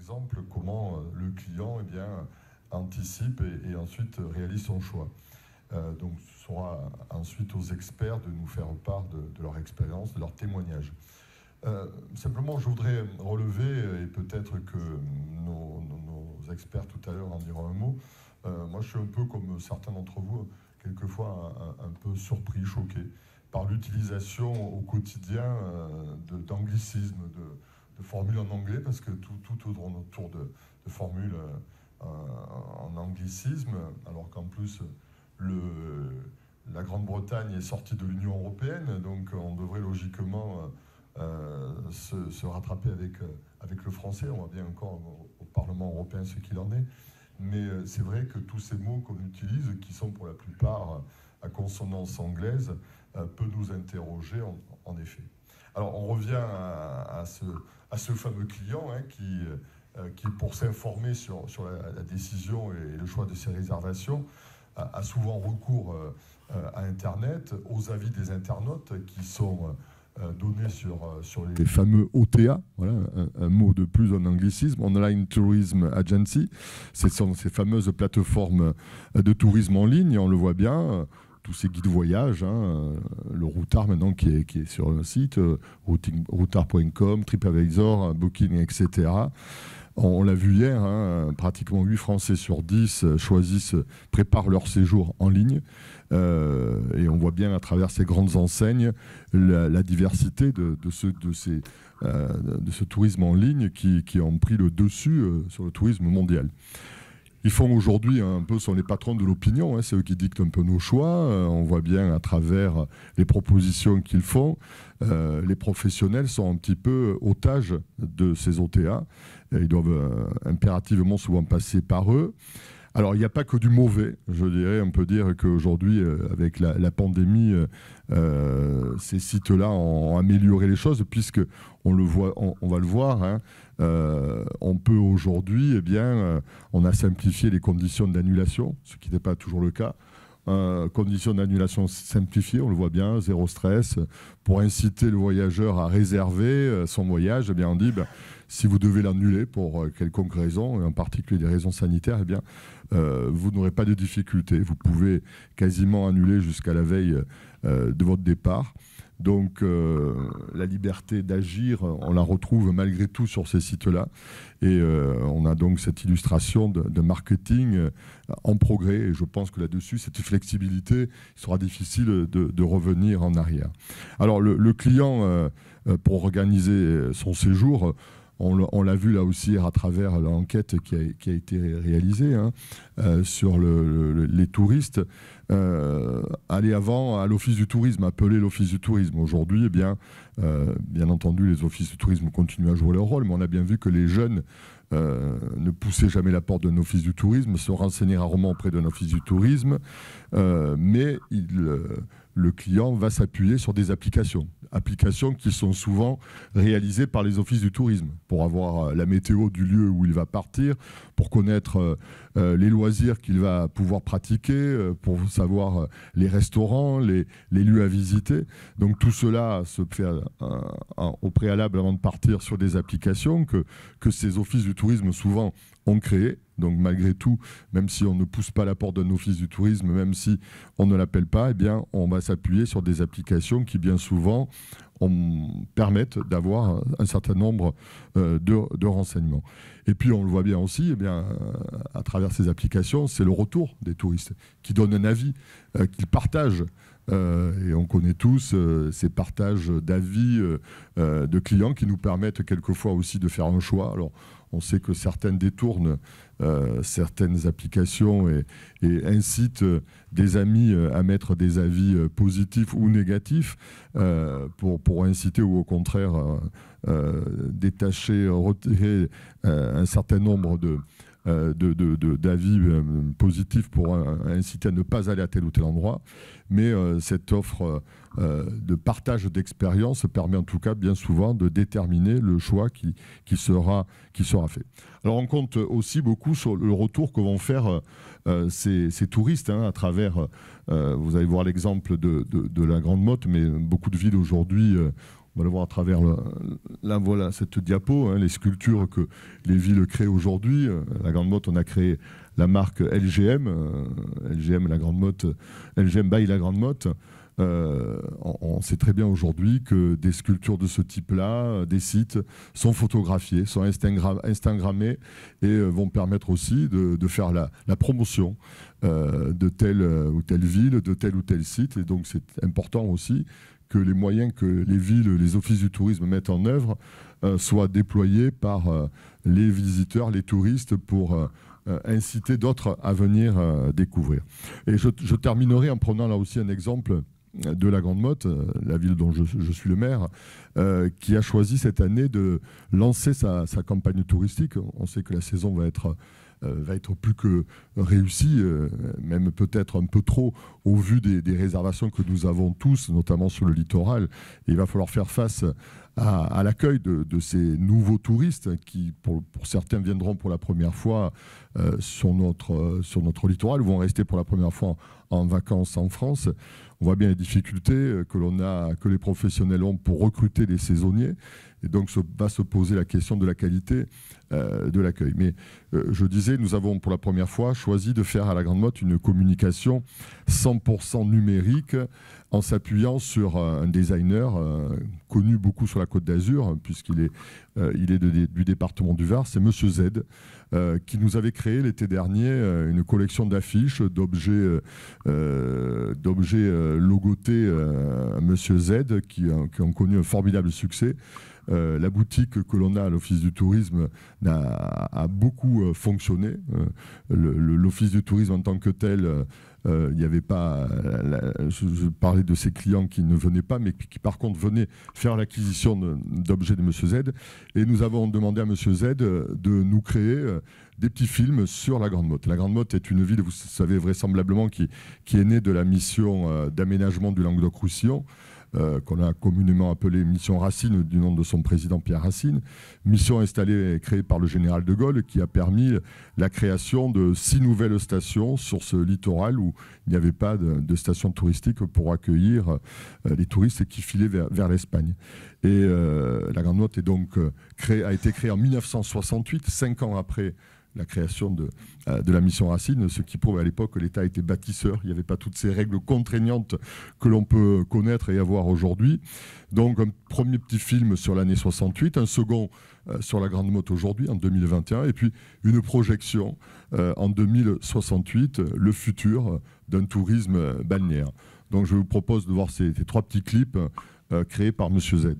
exemple comment le client eh bien, anticipe et ensuite réalise son choix. Donc ce sera ensuite aux experts de nous faire part de leur expérience, de leur témoignage. Simplement, je voudrais relever, et peut-être que nos experts tout à l'heure en diront un mot, moi je suis un peu comme certains d'entre vous, quelquefois un peu surpris, choqué par l'utilisation au quotidien d'anglicismes, de formules en anglais, parce que tout tourne autour de formules en anglicisme, alors qu'en plus la Grande-Bretagne est sortie de l'Union européenne, donc on devrait logiquement se rattraper avec le français. On voit bien encore au Parlement européen ce qu'il en est. Mais c'est vrai que tous ces mots qu'on utilise, qui sont pour la plupart à consonance anglaise, peut nous interroger en effet. Alors on revient à ce fameux client qui pour s'informer sur la décision et le choix de ses réservations, a souvent recours à Internet, aux avis des internautes qui sont donnés sur les fameux OTA, voilà, un mot de plus en anglicisme, Online Tourism Agency. Ce sont ces fameuses plateformes de tourisme en ligne, on le voit bien, tous ces guides voyage, le Routard maintenant qui est sur le site, routard.com, TripAdvisor, Booking, etc. On l'a vu hier, pratiquement 8 Français sur 10 préparent leur séjour en ligne. Et on voit bien à travers ces grandes enseignes la diversité de ce tourisme en ligne qui ont pris le dessus sur le tourisme mondial. Ils font aujourd'hui un peu, sont les patrons de l'opinion, c'est eux qui dictent un peu nos choix. On voit bien à travers les propositions qu'ils font, les professionnels sont un petit peu otages de ces OTA. Ils doivent impérativement souvent passer par eux. Alors, il n'y a pas que du mauvais, je dirais. On peut dire qu'aujourd'hui, avec la pandémie, ces sites-là ont amélioré les choses, puisque on va le voir. On peut aujourd'hui, eh bien, on a simplifié les conditions d'annulation, ce qui n'était pas toujours le cas. Conditions d'annulation simplifiées, on le voit bien, zéro stress. Pour inciter le voyageur à réserver son voyage, eh bien, on dit, si vous devez l'annuler pour quelconque raison, et en particulier des raisons sanitaires, eh bien, vous n'aurez pas de difficulté. Vous pouvez quasiment annuler jusqu'à la veille de votre départ. Donc la liberté d'agir, on la retrouve malgré tout sur ces sites-là. Et on a donc cette illustration de marketing en progrès. Et je pense que là-dessus, cette flexibilité, il sera difficile de revenir en arrière. Alors le client, pour organiser son séjour, on l'a vu là aussi à travers l'enquête qui a été réalisée sur les touristes. Aller avant à l'office du tourisme, appeler l'office du tourisme. Aujourd'hui, eh bien entendu, les offices du tourisme continuent à jouer leur rôle, mais on a bien vu que les jeunes ne poussaient jamais la porte d'un office du tourisme, se renseignaient rarement auprès d'un office du tourisme, mais le client va s'appuyer sur des applications qui sont souvent réalisées par les offices du tourisme, pour avoir la météo du lieu où il va partir, pour connaître les loisirs qu'il va pouvoir pratiquer, pour savoir les restaurants, les lieux à visiter. Donc tout cela se fait au préalable avant de partir sur des applications que ces offices du tourisme souvent ont créées. Donc malgré tout, même si on ne pousse pas la porte d'un office du tourisme, même si on ne l'appelle pas, eh bien, on va s'appuyer sur des applications qui bien souvent permettent d'avoir un certain nombre de renseignements. Et puis on le voit bien aussi, eh bien, à travers ces applications, c'est le retour des touristes qui donnent un avis, qu'ils partagent. Et on connaît tous ces partages d'avis de clients qui nous permettent quelquefois aussi de faire un choix. Alors, on sait que certaines détournent certaines applications et incitent des amis à mettre des avis positifs ou négatifs pour inciter ou au contraire détacher, retirer un certain nombre d'avis positifs pour inciter à ne pas aller à tel ou tel endroit. Mais cette offre de partage d'expérience permet en tout cas bien souvent de déterminer le choix qui sera fait. Alors on compte aussi beaucoup sur le retour que vont faire ces touristes à travers, vous allez voir l'exemple de la Grande Motte, mais beaucoup de villes aujourd'hui On va le voir à travers là, voilà cette diapo, hein, les sculptures que les villes créent aujourd'hui. La Grande Motte, on a créé la marque LGM, LGM, la Grande Motte, LGM by la Grande Motte. On sait très bien aujourd'hui que des sculptures de ce type-là, des sites, sont photographiés, sont instagrammés et vont permettre aussi de faire la promotion de telle ou telle ville, de tel ou tel site. Et donc c'est important aussi que les moyens que les villes, les offices du tourisme mettent en œuvre soient déployés par les visiteurs, les touristes pour inciter d'autres à venir découvrir. Et je terminerai en prenant là aussi un exemple de la Grande Motte, la ville dont je suis le maire, qui a choisi cette année de lancer sa campagne touristique. On sait que la saison va être plus que réussie, même peut-être un peu trop au vu des réservations que nous avons tous, notamment sur le littoral. Et il va falloir faire face à l'accueil de ces nouveaux touristes qui, pour certains, viendront pour la première fois sur notre littoral, ou vont rester pour la première fois en vacances en France. On voit bien les difficultés que les professionnels ont pour recruter des saisonniers. Et donc, va se poser la question de la qualité de l'accueil. Mais je disais, nous avons pour la première fois choisi de faire à la Grande Motte une communication 100% numérique en s'appuyant sur un designer connu beaucoup sur la Côte d'Azur, puisqu'il est du département du Var, c'est Monsieur Z, qui nous avait créé l'été dernier une collection d'affiches, d'objets logotés Monsieur Z, qui ont connu un formidable succès. La boutique que l'on a à l'Office du tourisme a beaucoup fonctionné. L'Office du tourisme en tant que tel, il n'y avait pas... Je parlais de ces clients qui ne venaient pas, mais qui par contre venaient faire l'acquisition d'objets de Monsieur Z. Et nous avons demandé à Monsieur Z de nous créer des petits films sur la Grande Motte. La Grande Motte est une ville, vous savez vraisemblablement, qui est née de la mission d'aménagement du Languedoc-Roussillon, qu'on a communément appelée Mission Racine, du nom de son président Pierre Racine. Mission installée et créée par le général de Gaulle, qui a permis la création de 6 nouvelles stations sur ce littoral où il n'y avait pas de station touristique pour accueillir les touristes qui filaient vers l'Espagne. Et la Grande Motte a été créée en 1968, 5 ans après la création de la mission Racine, ce qui prouve à l'époque que l'État était bâtisseur. Il n'y avait pas toutes ces règles contraignantes que l'on peut connaître et avoir aujourd'hui. Donc un premier petit film sur l'année 68, un second sur la Grande Motte aujourd'hui, en 2021, et puis une projection en 2068, le futur d'un tourisme balnéaire. Donc je vous propose de voir ces 3 petits clips créés par Monsieur Z.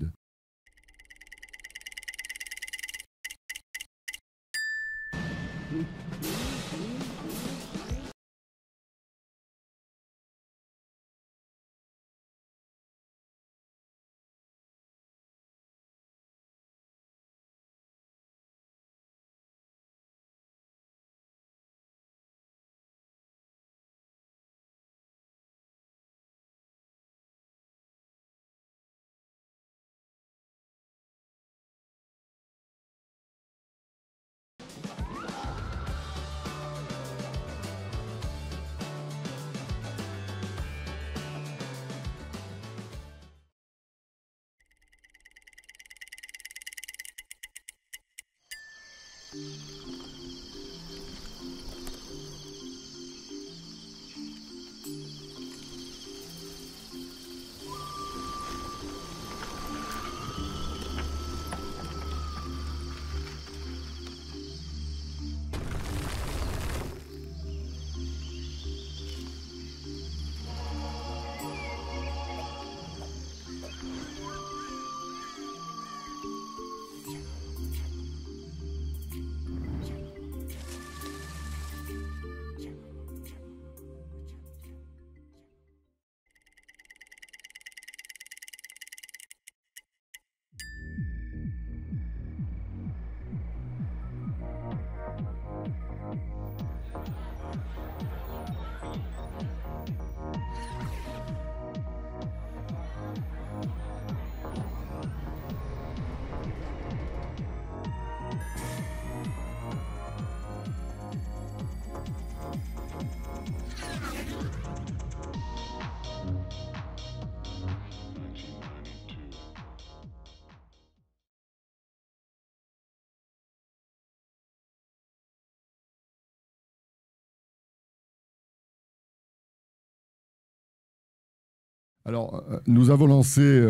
Alors, nous avons lancé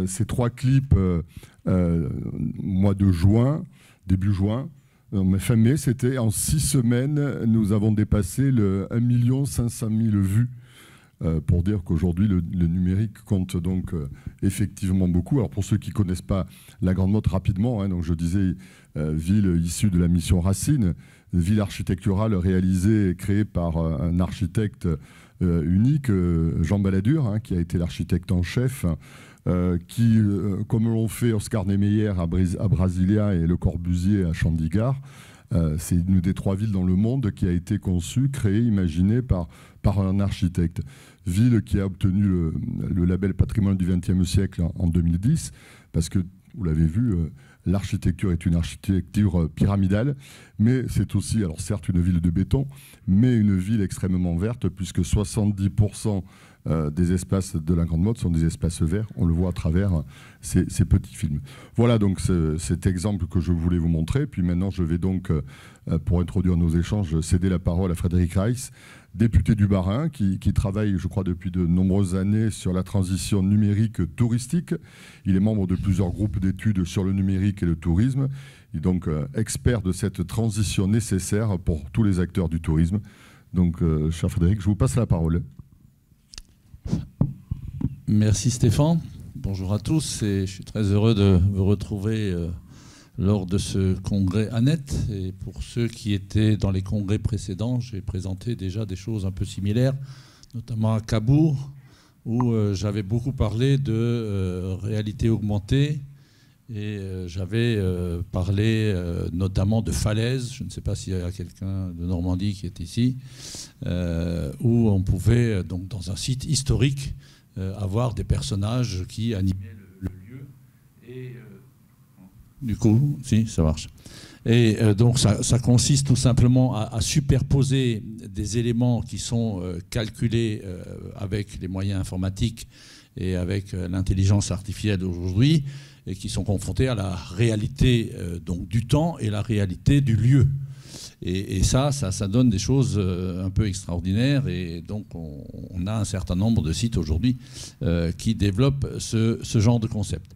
ces 3 clips mois de juin, début juin. Fin mai, c'était en 6 semaines, nous avons dépassé le 1 500 000 vues. Pour dire qu'aujourd'hui, le numérique compte donc effectivement beaucoup. Alors pour ceux qui ne connaissent pas la Grande Motte, rapidement, hein, donc je disais ville issue de la mission Racine, ville architecturale réalisée et créée par un architecte unique, Jean Balladur, hein, qui a été l'architecte en chef, qui, comme l'ont fait Oscar Niemeyer à Brasilia et Le Corbusier à Chandigarh, c'est une des 3 villes dans le monde qui a été conçue, créée, imaginée par un architecte. Ville qui a obtenu le label Patrimoine du XXe siècle en 2010, parce que, vous l'avez vu, l'architecture est une architecture pyramidale, mais c'est aussi, alors certes, une ville de béton, mais une ville extrêmement verte, puisque 70% des espaces de la Grande Motte sont des espaces verts. On le voit à travers ces petits films. Voilà donc cet exemple que je voulais vous montrer. Puis maintenant, je vais donc, pour introduire nos échanges, céder la parole à Frédéric Reiss, député du Bas-Rhin, qui travaille, je crois, depuis de nombreuses années sur la transition numérique touristique. Il est membre de plusieurs groupes d'études sur le numérique et le tourisme. Il est donc expert de cette transition nécessaire pour tous les acteurs du tourisme. Donc, cher Frédéric, je vous passe la parole. Merci Stéphane. Bonjour à tous et je suis très heureux de vous retrouver lors de ce congrès ANET. Et pour ceux qui étaient dans les congrès précédents, j'ai présenté déjà des choses un peu similaires, notamment à Cabourg, où j'avais beaucoup parlé de réalité augmentée et j'avais parlé notamment de falaises. Je ne sais pas s'il y a quelqu'un de Normandie qui est ici, où on pouvait, donc, dans un site historique, avoir des personnages qui animaient le lieu. Et du coup, si, ça marche. Et donc, ça consiste tout simplement à superposer des éléments qui sont calculés avec les moyens informatiques et avec l'intelligence artificielle d'aujourd'hui, et qui sont confrontés à la réalité donc, du temps et la réalité du lieu. Et ça donne des choses un peu extraordinaires. Et donc, on a un certain nombre de sites aujourd'hui qui développent ce genre de concept.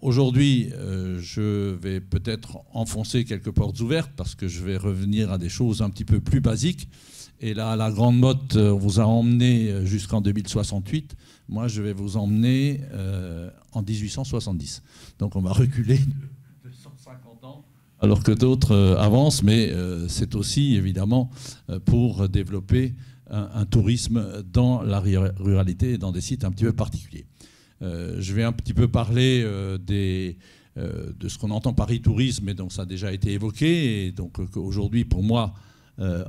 Aujourd'hui, je vais peut-être enfoncer quelques portes ouvertes parce que je vais revenir à des choses un petit peu plus basiques. Et là, la Grande Motte vous a emmené jusqu'en 2068. Moi, je vais vous emmener en 1870. Donc, on va reculer de 150 ans. Alors que d'autres avancent, mais c'est aussi évidemment pour développer un tourisme dans la ruralité et dans des sites un petit peu particuliers. Je vais un petit peu parler de ce qu'on entend par e-tourisme, et donc ça a déjà été évoqué. Et donc aujourd'hui, pour moi,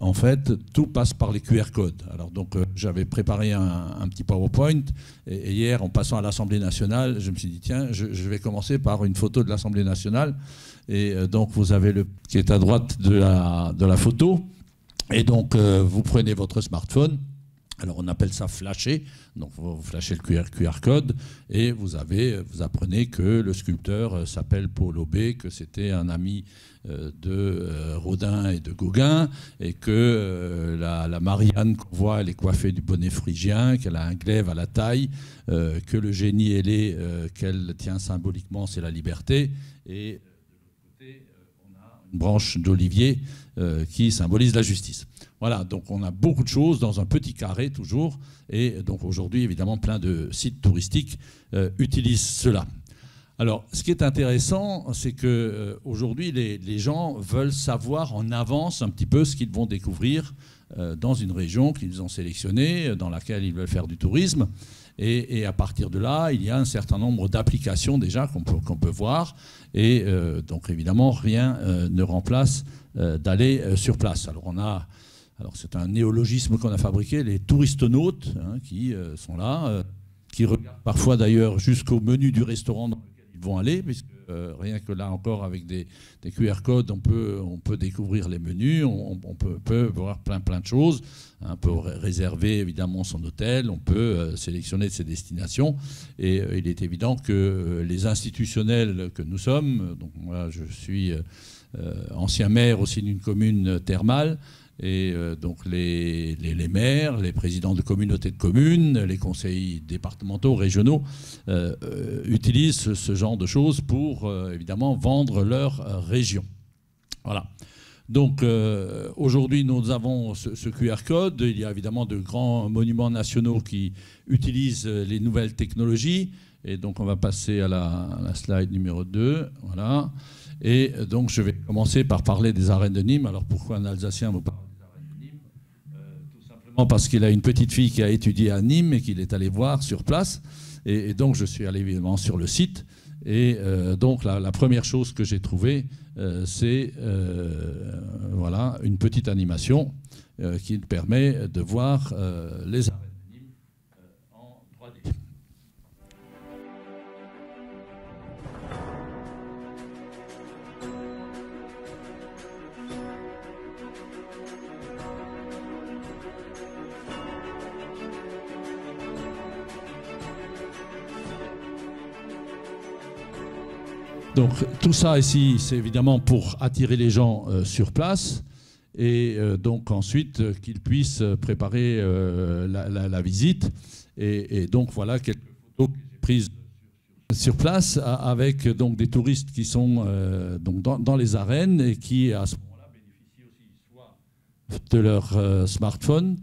en fait, tout passe par les QR codes. Alors donc, j'avais préparé un petit PowerPoint, et hier, en passant à l'Assemblée nationale, je me suis dit, tiens, je vais commencer par une photo de l'Assemblée nationale. Et donc, vous avez le qui est à droite de la photo. Et donc, vous prenez votre smartphone. Alors, on appelle ça flasher. Donc, vous flashez le QR code et vous apprenez que le sculpteur s'appelle Paul Aubé, que c'était un ami de Rodin et de Gauguin, et que la Marianne qu'on voit, elle est coiffée du bonnet phrygien, qu'elle a un glaive à la taille, que le génie ailé qu'elle tient symboliquement, c'est la liberté. Et de l'autre côté, on a une branche d'olivier qui symbolise la justice. Voilà, donc on a beaucoup de choses dans un petit carré toujours, et donc aujourd'hui évidemment plein de sites touristiques utilisent cela. Alors ce qui est intéressant, c'est qu'aujourd'hui les gens veulent savoir en avance un petit peu ce qu'ils vont découvrir dans une région qu'ils ont sélectionnée, dans laquelle ils veulent faire du tourisme. Et à partir de là, il y a un certain nombre d'applications déjà qu'on peut voir. Et donc évidemment, rien ne remplace d'aller sur place. Alors c'est un néologisme qu'on a fabriqué, les touristonautes, hein, qui sont là, qui regardent parfois d'ailleurs jusqu'au menu du restaurant dans lequel ils vont aller, puisque rien que là encore avec des QR codes, on peut découvrir les menus, on peut voir plein de choses. On peut réserver évidemment son hôtel, on peut sélectionner ses destinations. Et il est évident que les institutionnels que nous sommes, donc moi je suis ancien maire aussi d'une commune thermale, Et donc les maires, les présidents de communautés de communes, les conseils départementaux, régionaux utilisent ce genre de choses pour évidemment vendre leur région. Voilà. Donc aujourd'hui, nous avons ce QR code. Il y a évidemment de grands monuments nationaux qui utilisent les nouvelles technologies. Et donc on va passer à la slide numéro 2. Voilà. Et donc je vais commencer par parler des arènes de Nîmes. Alors pourquoi un Alsacien vous parle des arènes de Nîmes? Tout simplement parce qu'il a une petite fille qui a étudié à Nîmes et qu'il est allé voir sur place. Et donc je suis allé évidemment sur le site. Et donc la première chose que j'ai trouvée, c'est voilà, une petite animation qui permet de voir les arènes de Nîmes en 3D. Donc tout ça ici, c'est évidemment pour attirer les gens sur place et donc ensuite qu'ils puissent préparer la visite. Et donc voilà quelques photos que j'ai prises sur place avec donc des touristes qui sont donc dans les arènes et qui à ce moment-là bénéficient aussi soit de leur smartphone,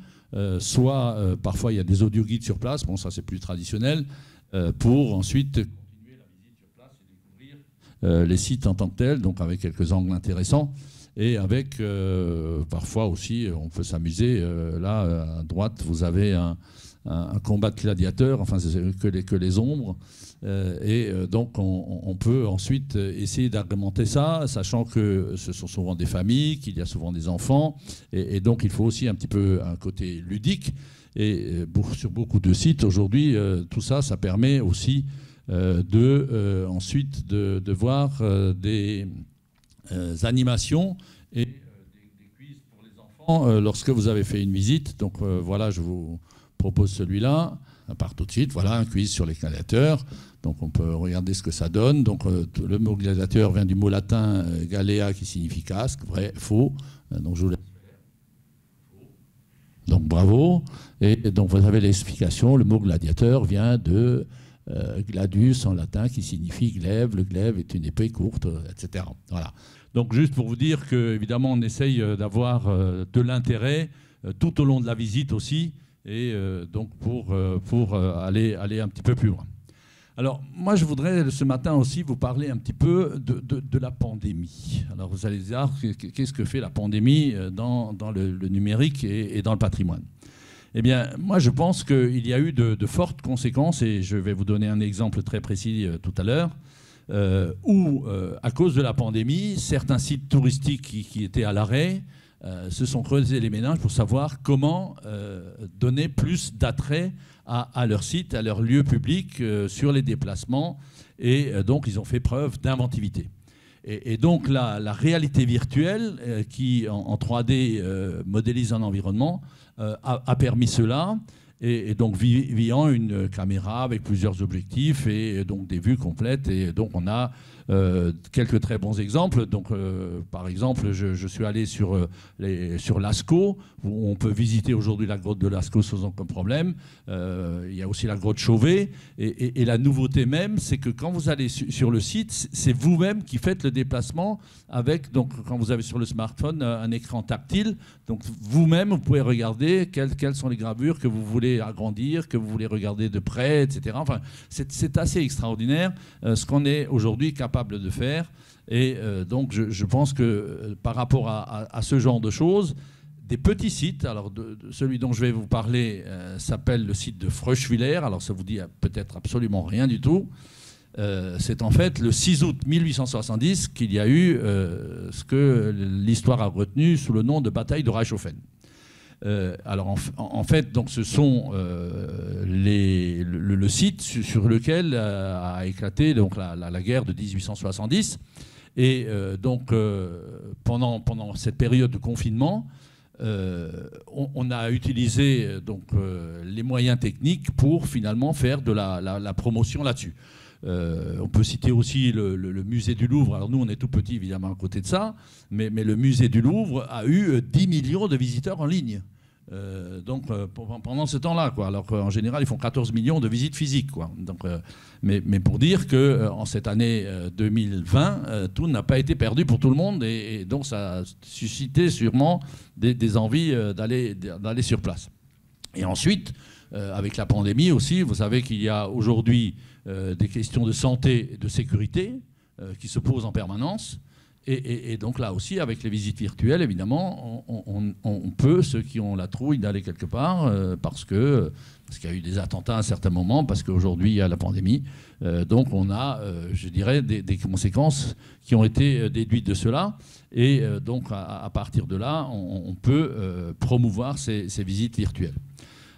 soit parfois il y a des audio-guides sur place, bon ça c'est plus traditionnel, pour ensuite les sites en tant que tels, donc avec quelques angles intéressants, et avec parfois aussi, on peut s'amuser. Là, à droite, vous avez un combat de gladiateurs, enfin, c'est que les ombres. Et donc, on peut ensuite essayer d'agrémenter ça, sachant que ce sont souvent des familles, qu'il y a souvent des enfants. Et donc, il faut aussi un petit peu un côté ludique. Et sur beaucoup de sites, aujourd'hui, tout ça, ça permet aussi ensuite de voir des animations et des quiz pour les enfants lorsque vous avez fait une visite. Donc voilà, je vous propose celui-là. On part tout de suite. Voilà, un quiz sur les gladiateurs. Donc on peut regarder ce que ça donne. Donc le mot gladiateur vient du mot latin galea qui signifie casque, vrai, faux. Donc je vous laisse. Donc bravo. Et donc vous avez l'explication. Le mot gladiateur vient de gladius en latin qui signifie glaive. Le glaive est une épée courte, etc. Voilà. Donc juste pour vous dire qu'évidemment on essaye d'avoir de l'intérêt tout au long de la visite aussi, et donc pour aller un petit peu plus loin. Alors moi je voudrais ce matin aussi vous parler un petit peu de la pandémie. Alors vous allez dire qu'est-ce que fait la pandémie dans le numérique et dans le patrimoine. Eh bien, moi, je pense qu'il y a eu de fortes conséquences, et je vais vous donner un exemple très précis tout à l'heure, où, à cause de la pandémie, certains sites touristiques qui étaient à l'arrêt se sont creusés les méninges pour savoir comment donner plus d'attrait à leur site, à leur lieu public, sur les déplacements, et donc ils ont fait preuve d'inventivité. Et donc la réalité virtuelle qui, en 3D, modélise un environnement, a permis cela, et donc via une caméra avec plusieurs objectifs et donc des vues complètes. Et donc on a quelques très bons exemples. Donc par exemple, je suis allé sur Lascaux, où on peut visiter aujourd'hui la grotte de Lascaux sans aucun problème. Il y a aussi la grotte Chauvet. Et la nouveauté même, c'est que quand vous allez sur le site, c'est vous-même qui faites le déplacement avec, donc quand vous avez sur le smartphone un écran tactile. Donc vous-même, vous pouvez regarder quelles sont les gravures que vous voulez agrandir, que vous voulez regarder de près, etc. Enfin, c'est assez extraordinaire ce qu'on est aujourd'hui capable de faire. Et donc je pense que par rapport à ce genre de choses, des petits sites, alors celui dont je vais vous parler s'appelle le site de Fröschwiller. Alors ça vous dit peut-être absolument rien du tout. C'est en fait le 6 août 1870 qu'il y a eu ce que l'histoire a retenu sous le nom de bataille de Reichshofen. Alors en fait, donc ce sont le site sur lequel a éclaté donc la guerre de 1870. Et donc pendant cette période de confinement, on a utilisé donc les moyens techniques pour finalement faire de la promotion là-dessus. On peut citer aussi le musée du Louvre. Alors nous, on est tout petit, évidemment, à côté de ça, mais le musée du Louvre a eu 10 millions de visiteurs en ligne. Pendant ce temps-là, quoi. Alors qu'en général, ils font 14 millions de visites physiques, quoi. Mais pour dire qu'en cette année 2020, tout n'a pas été perdu pour tout le monde, et donc ça a suscité sûrement des envies d'aller sur place. Et ensuite, avec la pandémie aussi, vous savez qu'il y a aujourd'hui des questions de santé et de sécurité qui se posent en permanence. Et donc là aussi, avec les visites virtuelles, évidemment, on peut, ceux qui ont la trouille d'aller quelque part, parce qu'il y a eu des attentats à un certain moment, parce qu'aujourd'hui, il y a la pandémie. Donc on a, je dirais, des conséquences qui ont été déduites de cela. Et donc à partir de là, on peut promouvoir ces visites virtuelles.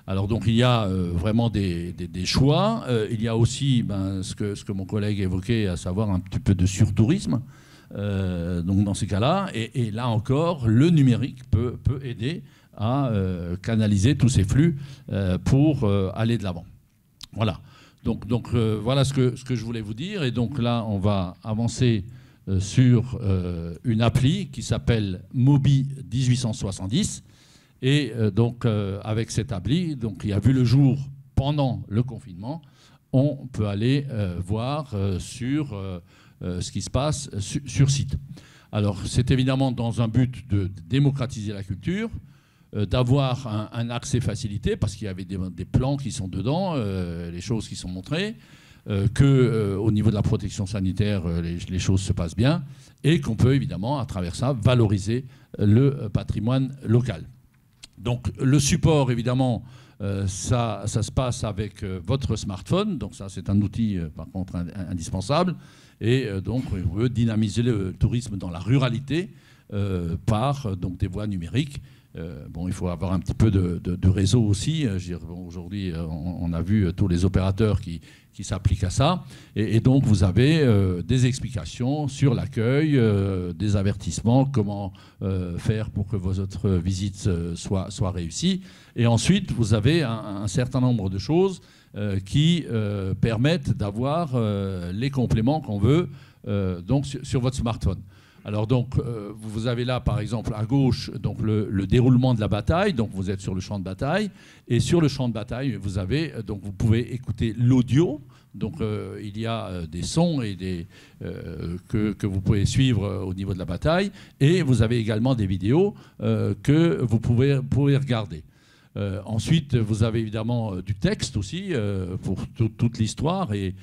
Alors donc il y a vraiment des choix. Il y a aussi ce que mon collègue évoquait, à savoir un petit peu de surtourisme. Donc dans ces cas-là, et là encore, le numérique peut aider à canaliser tous ces flux pour aller de l'avant. Voilà. Donc voilà ce que je voulais vous dire. Et donc là, on va avancer sur une appli qui s'appelle Mobi 1870. Et donc avec cette appli, donc il a vu le jour pendant le confinement, on peut aller voir sur ce qui se passe sur site. Alors, c'est évidemment dans un but de démocratiser la culture, d'avoir un accès facilité, parce qu'il y avait des plans qui sont dedans, les choses qui sont montrées, qu'au niveau de la protection sanitaire, les choses se passent bien, et qu'on peut évidemment, à travers ça, valoriser le patrimoine local. Donc, le support, évidemment, ça se passe avec votre smartphone. Donc ça, c'est un outil, par contre, indispensable. Et donc, on veut dynamiser le tourisme dans la ruralité par donc, des voies numériques. Il faut avoir un petit peu de réseau aussi. Aujourd'hui, on a vu tous les opérateurs qui s'appliquent à ça. Et donc, vous avez des explications sur l'accueil, des avertissements, comment faire pour que vos autres visites soient réussies. Et ensuite, vous avez un certain nombre de choses qui permettent d'avoir les compléments qu'on veut donc sur votre smartphone. Alors donc, vous avez là, par exemple, à gauche, donc le déroulement de la bataille. Donc, vous êtes sur le champ de bataille. Et sur le champ de bataille, vous avez, donc, vous pouvez écouter l'audio. Donc, il y a des sons et que vous pouvez suivre au niveau de la bataille. Et vous avez également des vidéos que vous pouvez regarder. Ensuite, vous avez évidemment du texte aussi pour toute l'histoire. Et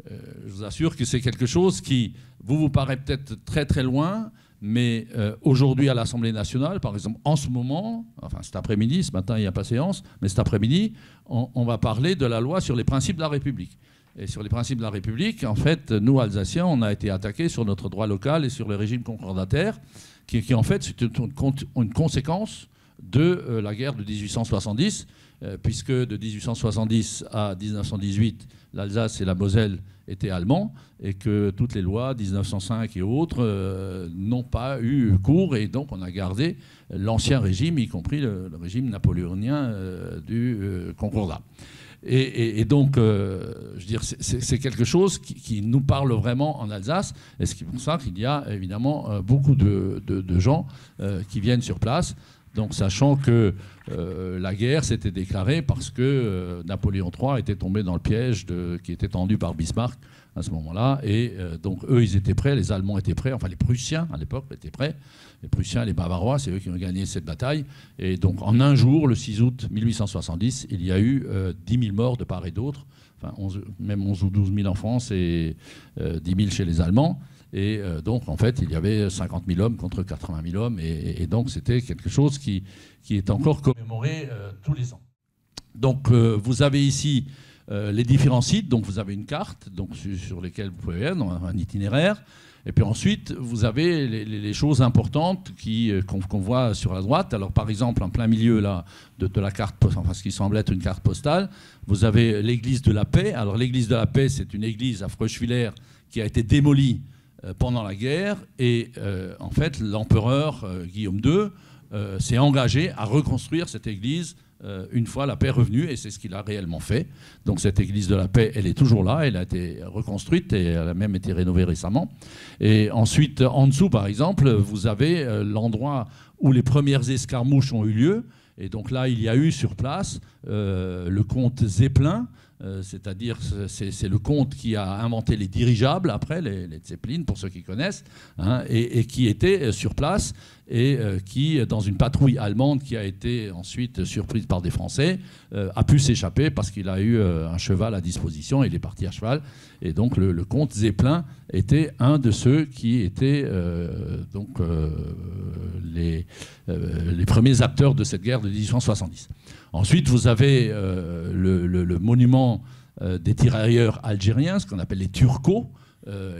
je vous assure que c'est quelque chose qui vous paraît peut-être très très loin, mais aujourd'hui à l'Assemblée nationale, par exemple, en ce moment, enfin cet après-midi, ce matin il n'y a pas séance, mais cet après-midi, on va parler de la loi sur les principes de la République. Et sur les principes de la République, en fait, nous, Alsaciens, on a été attaqués sur notre droit local et sur le régime concordataire, qui en fait, c'est une conséquence de la guerre de 1870, puisque de 1870 à 1918, l'Alsace et la Moselle étaient allemands, et que toutes les lois, 1905 et autres, n'ont pas eu cours, et donc on a gardé l'ancien régime, y compris le régime napoléonien du Concordat. Et donc, je veux dire, c'est quelque chose qui nous parle vraiment en Alsace, et c'est pour ça qu'il y a évidemment beaucoup de gens qui viennent sur place. Donc, sachant que la guerre s'était déclarée parce que Napoléon III était tombé dans le piège qui était tendu par Bismarck à ce moment-là. Et donc, eux, ils étaient prêts, les Allemands étaient prêts, enfin les Prussiens à l'époque étaient prêts. Les Prussiens et les Bavarois, c'est eux qui ont gagné cette bataille. Et donc, en un jour, le 6 août 1870, il y a eu 10 000 morts de part et d'autre, enfin même 11 ou 12 000 en France et 10 000 chez les Allemands. Et donc, en fait, il y avait 50 000 hommes contre 80 000 hommes. Et donc, c'était quelque chose qui est encore commémoré tous les ans. Donc, vous avez ici les différents sites. Donc, vous avez une carte donc, sur lesquelles vous pouvez aller, un itinéraire. Et puis ensuite, vous avez les choses importantes qu'on voit sur la droite. Alors, par exemple, en plein milieu là, de la carte, enfin, ce qui semble être une carte postale, vous avez l'église de la Paix. Alors, l'église de la Paix, c'est une église à Fröschwiller qui a été démolie pendant la guerre. Et en fait, l'empereur Guillaume II s'est engagé à reconstruire cette église une fois la paix revenue, et c'est ce qu'il a réellement fait. Donc cette église de la paix, elle est toujours là, elle a été reconstruite et elle a même été rénovée récemment. Et ensuite, en dessous, par exemple, vous avez l'endroit où les premières escarmouches ont eu lieu. Et donc là, il y a eu sur place le comte Zeppelin, c'est-à-dire c'est le comte qui a inventé les dirigeables, après, les Zeppelin, pour ceux qui connaissent, hein, et qui était sur place, et qui, dans une patrouille allemande qui a été ensuite surprise par des Français, a pu s'échapper parce qu'il a eu un cheval à disposition, il est parti à cheval. Et donc le comte Zeppelin était un de ceux qui étaient les premiers acteurs de cette guerre de 1870. Ensuite, vous avez le monument des tirailleurs algériens, ce qu'on appelle les Turcos.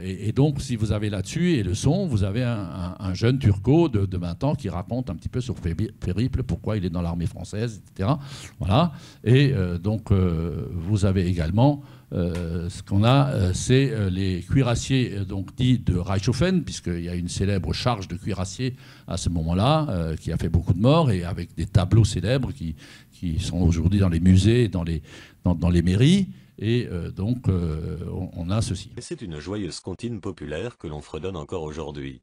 Et donc, si vous avez là-dessus et le son, vous avez un jeune turco de 20 ans qui raconte un petit peu son périple, pourquoi il est dans l'armée française, etc. Voilà. Et donc, vous avez également ce qu'on a, c'est les cuirassiers dits de Reichshofen, puisqu'il y a une célèbre charge de cuirassiers à ce moment-là, qui a fait beaucoup de morts, et avec des tableaux célèbres qui sont aujourd'hui dans les musées, dans les mairies. Et donc, on a ceci. C'est une joyeuse comptine populaire que l'on fredonne encore aujourd'hui.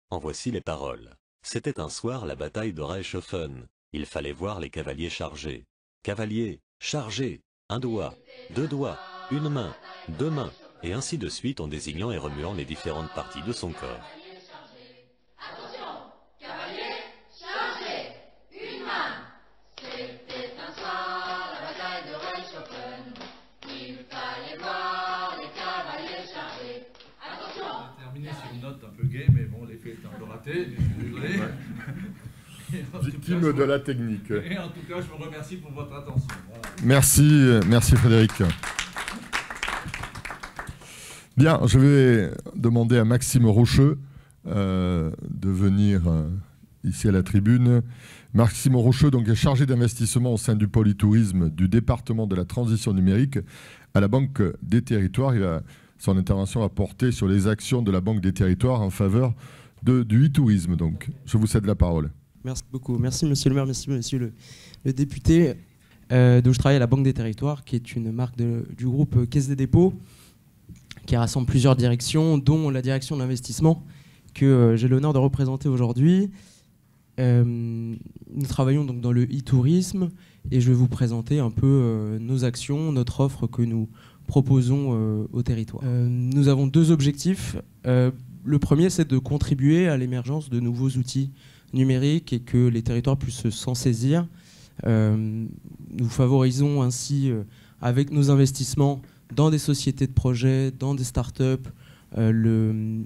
En voici les paroles. C'était un soir la bataille de Reichshofen. Il fallait voir les cavaliers charger. Cavaliers, chargez, un doigt, deux doigts, une main, deux mains, et ainsi de suite en désignant et remuant les différentes parties de son corps. Un peu gay, mais bon, l'effet est un peu raté, je suis désolé. Victime de la technique. Et en tout cas, je vous remercie pour votre attention. Voilà. Merci Frédéric. Bien, je vais demander à Maxime Rocheux de venir ici à la tribune. Maxime Rocheux donc, est chargé d'investissement au sein du pôle e-tourisme du département de la transition numérique à la Banque des Territoires. Son intervention va porter sur les actions de la Banque des Territoires en faveur du e-tourisme. Donc, je vous cède la parole. Merci beaucoup. Merci, monsieur le maire. Merci, monsieur le député. Donc, je travaille à la Banque des Territoires, qui est une marque du groupe Caisse des dépôts, qui rassemble plusieurs directions, dont la direction de l'investissement, que j'ai l'honneur de représenter aujourd'hui. Nous travaillons donc dans le e-tourisme, et je vais vous présenter un peu nos actions, notre offre que nous proposons au territoire. Nous avons deux objectifs. Le premier, c'est de contribuer à l'émergence de nouveaux outils numériques et que les territoires puissent s'en saisir. Nous favorisons ainsi, avec nos investissements dans des sociétés de projet, dans des startups, le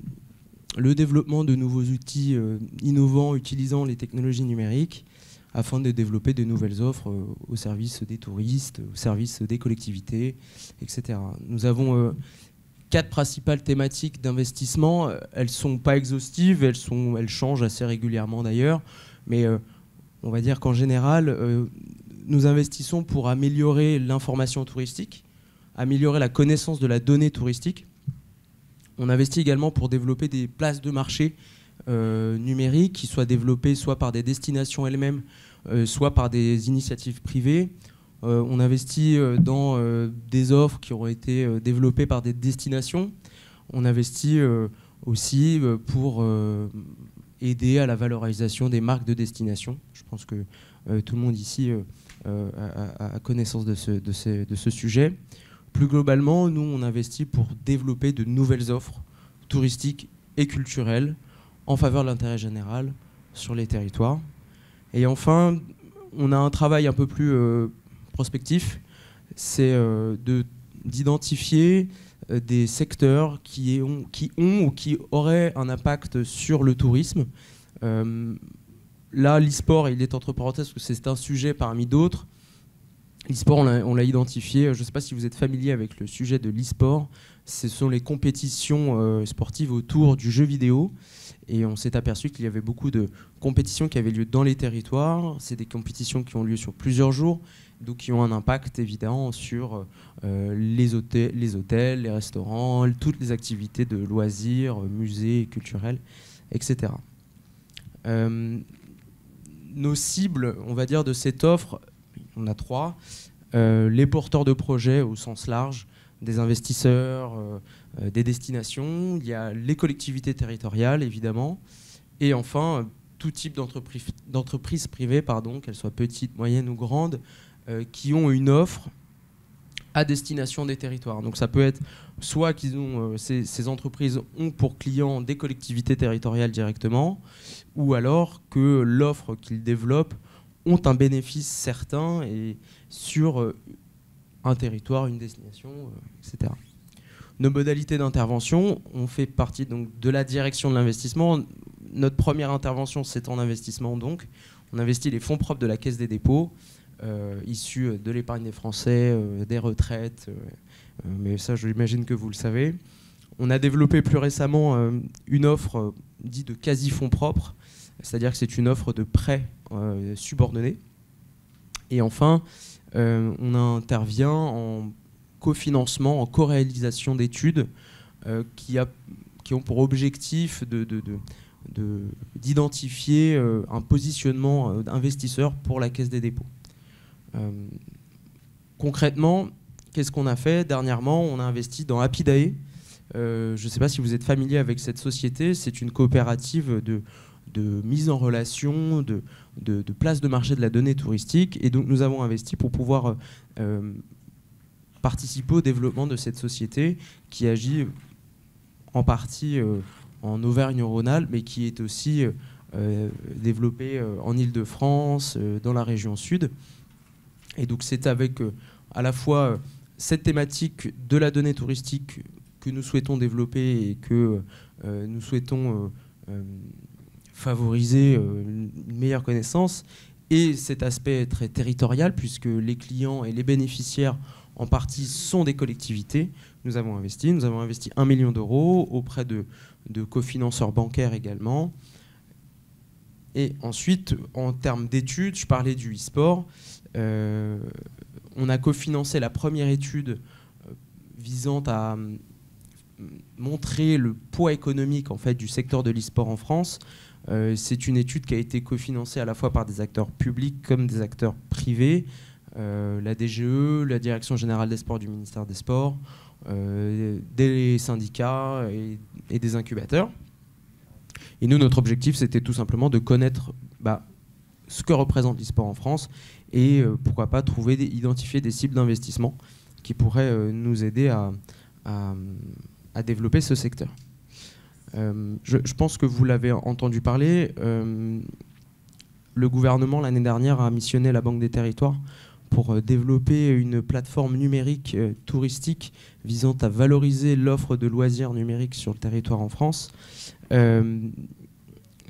développement de nouveaux outils innovants utilisant les technologies numériques, afin de développer de nouvelles offres au service des touristes, au service des collectivités, etc. Nous avons 4 principales thématiques d'investissement. Elles ne sont pas exhaustives, elles changent assez régulièrement d'ailleurs, mais on va dire qu'en général, nous investissons pour améliorer l'information touristique, améliorer la connaissance de la donnée touristique. On investit également pour développer des places de marché numériques qui soient développées soit par des destinations elles-mêmes, soit par des initiatives privées. On investit dans des offres qui auront été développées par des destinations. On investit aussi pour aider à la valorisation des marques de destination. Je pense que tout le monde ici a connaissance de ce sujet. Plus globalement, nous, on investit pour développer de nouvelles offres touristiques et culturelles en faveur de l'intérêt général sur les territoires. Et enfin, on a un travail un peu plus prospectif, c'est d'identifier des secteurs qui ont ou qui auraient un impact sur le tourisme. Là, l'e-sport, il est entre parenthèses, parce que c'est un sujet parmi d'autres. L'e-sport, on l'a identifié. Je ne sais pas si vous êtes familier avec le sujet de l'e-sport. Ce sont les compétitions sportives autour du jeu vidéo. Et on s'est aperçu qu'il y avait beaucoup de compétitions qui avaient lieu dans les territoires. C'est des compétitions qui ont lieu sur plusieurs jours, donc qui ont un impact évident sur les hôtels, les restaurants, toutes les activités de loisirs, musées, culturels, etc. Nos cibles, on va dire, de cette offre, on a 3. Les porteurs de projets au sens large, des investisseurs, des destinations. Il y a les collectivités territoriales, évidemment. Et enfin, tout type d'entreprises privées, qu'elles soient petites, moyennes ou grandes, qui ont une offre à destination des territoires. Donc ça peut être soit ces entreprises ont pour clients des collectivités territoriales directement, ou alors que l'offre qu'ils développent ont un bénéfice certain et sur un territoire, une destination, etc. Nos modalités d'intervention, on fait partie donc de la direction de l'investissement. Notre première intervention, c'est en investissement. Donc, on investit les fonds propres de la Caisse des dépôts, issus de l'épargne des Français, des retraites, mais ça, j'imagine que vous le savez. On a développé plus récemment une offre dite de quasi-fonds propres, c'est-à-dire que c'est une offre de prêt subordonné. Et enfin, on intervient en cofinancement, en co-réalisation d'études qui ont pour objectif d'identifier un positionnement d'investisseur pour la Caisse des dépôts. Concrètement, qu'est-ce qu'on a fait dernièrement? On a investi dans Apidae. Je ne sais pas si vous êtes familier avec cette société. C'est une coopérative de mise en relation, de place de marché de la donnée touristique. Et donc nous avons investi pour pouvoir participer au développement de cette société qui agit en partie en Auvergne-Rhône-Alpes, mais qui est aussi développée en Île-de-France, dans la région sud. Et donc c'est avec à la fois cette thématique de la donnée touristique que nous souhaitons développer et que nous souhaitons favoriser une meilleure connaissance, et cet aspect très territorial, puisque les clients et les bénéficiaires en partie sont des collectivités. Nous avons investi 1 million d'euros auprès de cofinanceurs bancaires également. Et ensuite, en termes d'études, je parlais du e-sport. On a cofinancé la première étude visant à montrer le poids économique en fait, du secteur de l'e-sport en France. C'est une étude qui a été cofinancée à la fois par des acteurs publics comme des acteurs privés, la DGE, la Direction Générale des Sports du ministère des Sports, des syndicats et des incubateurs. Et nous, notre objectif, c'était tout simplement de connaître ce que représente l'e-sport en France et pourquoi pas identifier des cibles d'investissement qui pourraient nous aider à développer ce secteur. Je pense que vous l'avez entendu parler. Le gouvernement, l'année dernière, a missionné la Banque des Territoires pour développer une plateforme numérique touristique visant à valoriser l'offre de loisirs numériques sur le territoire en France.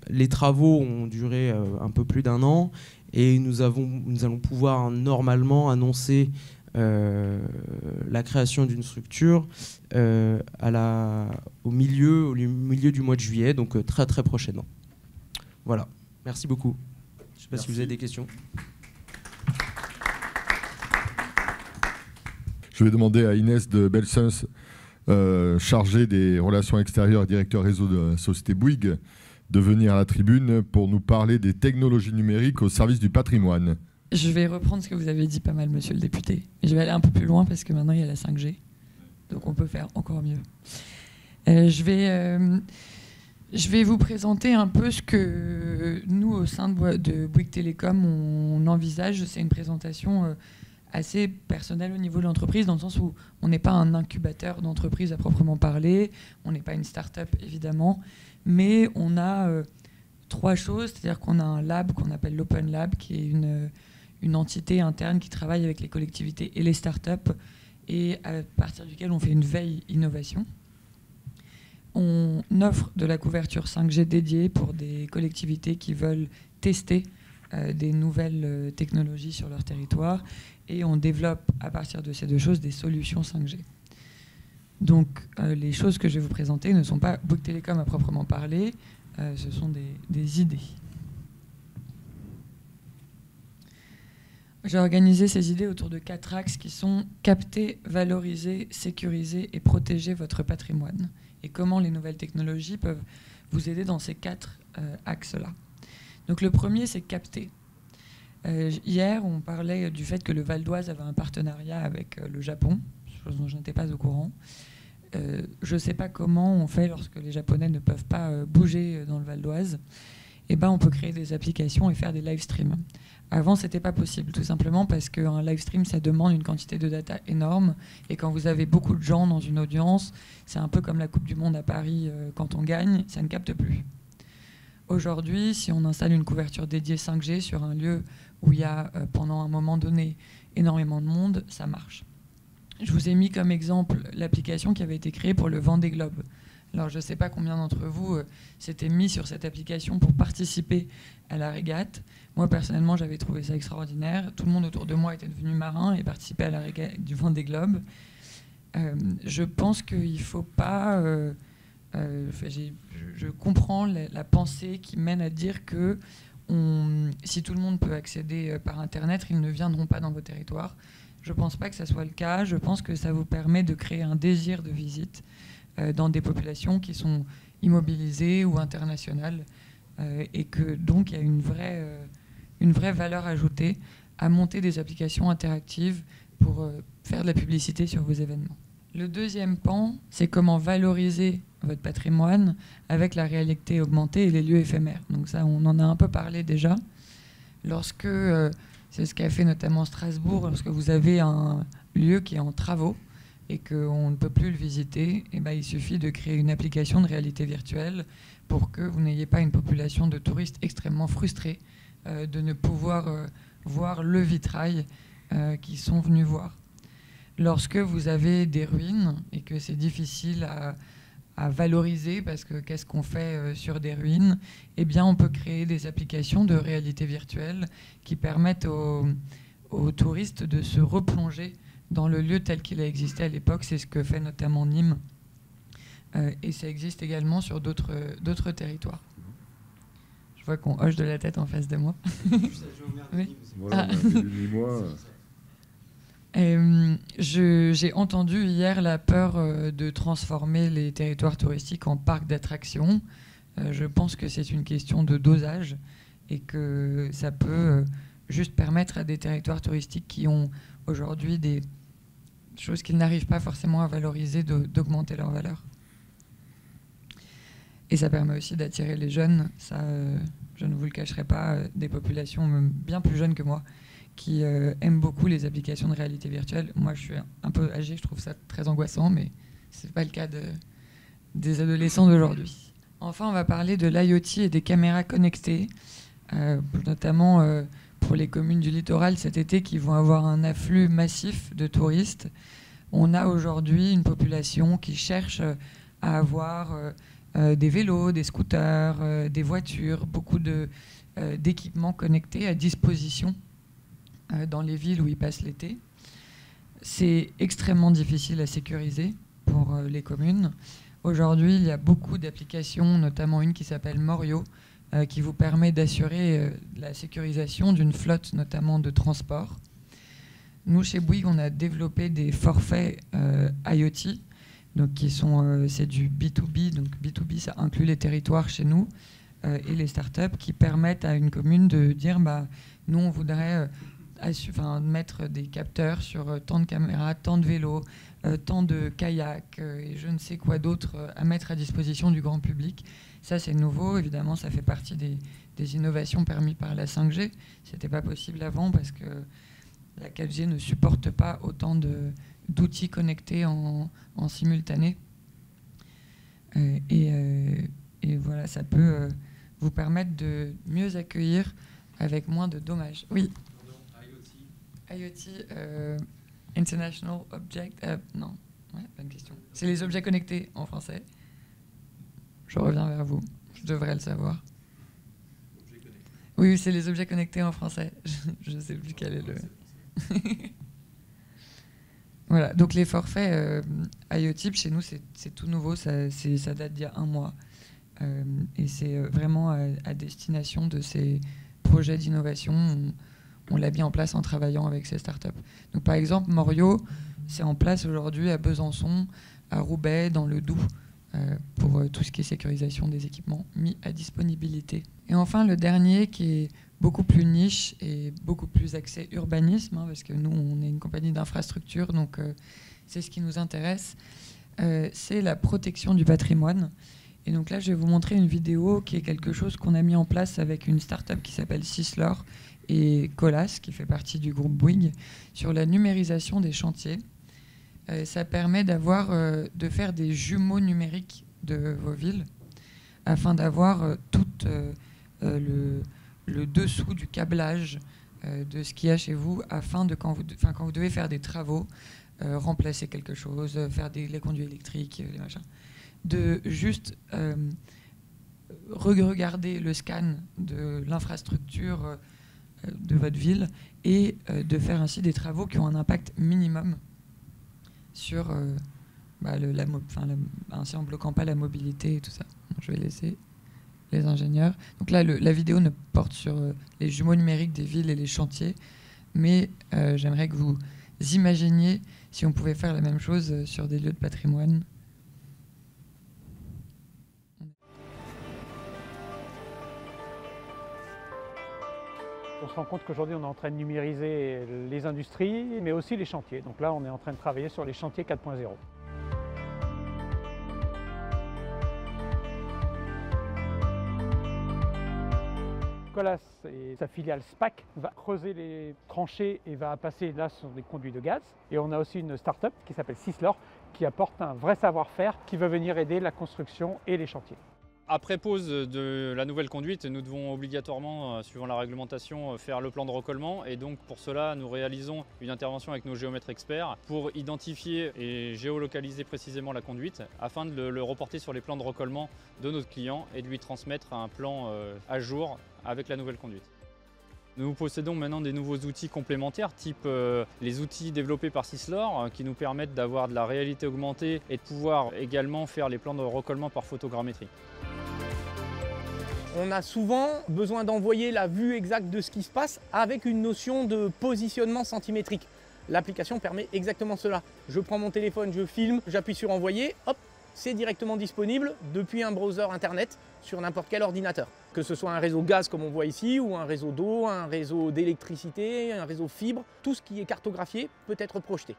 Les travaux ont duré un peu plus d'1 an et nous allons pouvoir normalement annoncer la création d'une structure au milieu du mois de juillet, donc très très prochainement. Voilà, merci beaucoup. Je ne sais pas si vous avez des questions. Je vais demander à Inès de Belsens, chargée des relations extérieures et directeur réseau de la société Bouygues, de venir à la tribune pour nous parler des technologies numériques au service du patrimoine. Je vais reprendre ce que vous avez dit pas mal, monsieur le député. Et je vais aller un peu plus loin parce que maintenant il y a la 5G. Donc on peut faire encore mieux. Je vais vous présenter un peu ce que nous, au sein de Bouygues Télécom, on envisage. C'est une présentation assez personnelle au niveau de l'entreprise, dans le sens où on n'est pas un incubateur d'entreprise à proprement parler, on n'est pas une start-up évidemment, mais on a 3 choses, c'est-à-dire qu'on a un lab qu'on appelle l'Open Lab, qui est une entité interne qui travaille avec les collectivités et les start-up, et à partir duquel on fait une veille innovation. On offre de la couverture 5G dédiée pour des collectivités qui veulent tester des nouvelles technologies sur leur territoire, et on développe à partir de ces 2 choses des solutions 5G. Donc les choses que je vais vous présenter ne sont pas Bouygues Télécom à proprement parler, ce sont des idées. J'ai organisé ces idées autour de 4 axes qui sont capter, valoriser, sécuriser et protéger votre patrimoine. Et comment les nouvelles technologies peuvent vous aider dans ces 4 axes-là. Donc le premier, c'est capter. Hier, on parlait du fait que le Val d'Oise avait un partenariat avec le Japon, chose dont je n'étais pas au courant. Je ne sais pas comment on fait lorsque les Japonais ne peuvent pas bouger dans le Val d'Oise. Eh ben, on peut créer des applications et faire des live streams. Avant, ce n'était pas possible, tout simplement parce qu'un live stream, ça demande une quantité de data énorme. Et quand vous avez beaucoup de gens dans une audience, c'est un peu comme la Coupe du Monde à Paris, quand on gagne, ça ne capte plus. Aujourd'hui, si on installe une couverture dédiée 5G sur un lieu où il y a, pendant un moment donné, énormément de monde, ça marche. Je vous ai mis comme exemple l'application qui avait été créée pour le Vendée Globe. Alors, je ne sais pas combien d'entre vous s'étaient mis sur cette application pour participer à la régate. Moi, personnellement, j'avais trouvé ça extraordinaire. Tout le monde autour de moi était devenu marin et participait à la régate du Vendée Globe. Je pense qu'il ne faut pas... je comprends la pensée qui mène à dire que si tout le monde peut accéder par Internet, ils ne viendront pas dans vos territoires. Je ne pense pas que ça soit le cas. Je pense que ça vous permet de créer un désir de visite dans des populations qui sont immobilisées ou internationales, et que donc il y a une vraie valeur ajoutée à monter des applications interactives pour faire de la publicité sur vos événements. Le deuxième pan, c'est comment valoriser votre patrimoine avec la réalité augmentée et les lieux éphémères. Donc ça, on en a un peu parlé déjà. Lorsque, c'est ce qu'a fait notamment Strasbourg, lorsque vous avez un lieu qui est en travaux, et qu'on ne peut plus le visiter, eh ben, il suffit de créer une application de réalité virtuelle pour que vous n'ayez pas une population de touristes extrêmement frustrés de ne pouvoir voir le vitrail qu'ils sont venus voir. Lorsque vous avez des ruines et que c'est difficile à valoriser, parce que qu'est-ce qu'on fait sur des ruines, eh bien, on peut créer des applications de réalité virtuelle qui permettent aux touristes de se replonger dans le lieu tel qu'il a existé à l'époque. C'est ce que fait notamment Nîmes. Et ça existe également sur d'autres territoires. Je vois qu'on hoche de la tête en face de moi. Oui. Voilà, j'ai entendu hier la peur de transformer les territoires touristiques en parcs d'attractions. Je pense que c'est une question de dosage et que ça peut juste permettre à des territoires touristiques qui ont aujourd'hui des choses qu'ils n'arrivent pas forcément à valoriser d'augmenter leur valeur. Et ça permet aussi d'attirer les jeunes. Ça, je ne vous le cacherai pas, des populations même bien plus jeunes que moi qui aiment beaucoup les applications de réalité virtuelle. Moi, je suis un peu âgée, je trouve ça très angoissant, mais ce n'est pas le cas des adolescents d'aujourd'hui. Enfin, on va parler de l'IoT et des caméras connectées, notamment pour les communes du littoral cet été qui vont avoir un afflux massif de touristes. On a aujourd'hui une population qui cherche à avoir des vélos, des scooters, des voitures, beaucoup d'équipements connectés à disposition dans les villes où ils passent l'été. C'est extrêmement difficile à sécuriser pour les communes. Aujourd'hui, il y a beaucoup d'applications, notamment une qui s'appelle Morio, qui vous permet d'assurer la sécurisation d'une flotte, notamment de transport. Nous, chez Bouygues, on a développé des forfaits IoT, donc c'est du B2B. Donc B2B, ça inclut les territoires chez nous et les startups qui permettent à une commune de dire nous, on voudrait mettre des capteurs sur tant de caméras, tant de vélos, tant de kayaks et je ne sais quoi d'autre à mettre à disposition du grand public. Ça, c'est nouveau. Évidemment, ça fait partie des innovations permises par la 5G. Ce n'était pas possible avant parce que la 4G ne supporte pas autant d'outils connectés en simultané. Et voilà, ça peut vous permettre de mieux accueillir avec moins de dommages. Oui. IoT, International Object... non, ouais, bonne question. C'est les objets connectés en français. Je reviens vers vous. Je devrais le savoir. Oui, c'est les objets connectés en français. Je ne sais plus quel est le... Voilà, donc les forfaits IoT, chez nous, c'est tout nouveau. Ça date d'il y a 1 mois. Et c'est vraiment à destination de ces projets d'innovation. On l'a mis en place en travaillant avec ces startups. Donc, par exemple, Morio, c'est en place aujourd'hui à Besançon, à Roubaix, dans le Doubs, pour tout ce qui est sécurisation des équipements mis à disponibilité. Et enfin, le dernier, qui est beaucoup plus niche et beaucoup plus axé urbanisme, hein, parce que nous, on est une compagnie d'infrastructure, donc c'est ce qui nous intéresse. C'est la protection du patrimoine. Et donc là, je vais vous montrer une vidéo qui est quelque chose qu'on a mis en place avec une start-up qui s'appelle Syslor et Colas, qui fait partie du groupe Bouygues, sur la numérisation des chantiers. Ça permet de faire des jumeaux numériques de vos villes, afin d'avoir tout le dessous du câblage de ce qu'il y a chez vous, afin de, quand vous devez faire des travaux, remplacer quelque chose, faire les conduits électriques, les machins, de juste regarder le scan de l'infrastructure de votre ville et de faire ainsi des travaux qui ont un impact minimum sur ainsi en bloquant pas la mobilité et tout ça. Donc, je vais laisser les ingénieurs. Donc là, la vidéo ne porte sur les jumeaux numériques des villes et les chantiers, mais j'aimerais que vous imaginiez si on pouvait faire la même chose sur des lieux de patrimoine. On se rend compte qu'aujourd'hui, on est en train de numériser les industries, mais aussi les chantiers. Donc là, on est en train de travailler sur les chantiers 4.0. Colas et sa filiale SPAC va creuser les tranchées et va passer là sur des conduits de gaz. Et on a aussi une start-up qui s'appelle Syslor qui apporte un vrai savoir-faire qui va venir aider la construction et les chantiers. Après pose de la nouvelle conduite, nous devons obligatoirement, suivant la réglementation, faire le plan de recollement. Et donc pour cela, nous réalisons une intervention avec nos géomètres experts pour identifier et géolocaliser précisément la conduite afin de le reporter sur les plans de recollement de notre client et de lui transmettre un plan à jour avec la nouvelle conduite. Nous possédons maintenant des nouveaux outils complémentaires, type les outils développés par Syslor, qui nous permettent d'avoir de la réalité augmentée et de pouvoir également faire les plans de recollement par photogrammétrie. On a souvent besoin d'envoyer la vue exacte de ce qui se passe avec une notion de positionnement centimétrique. L'application permet exactement cela. Je prends mon téléphone, je filme, j'appuie sur envoyer, hop, c'est directement disponible depuis un browser internet sur n'importe quel ordinateur. Que ce soit un réseau gaz comme on voit ici, ou un réseau d'eau, un réseau d'électricité, un réseau fibre, tout ce qui est cartographié peut être projeté.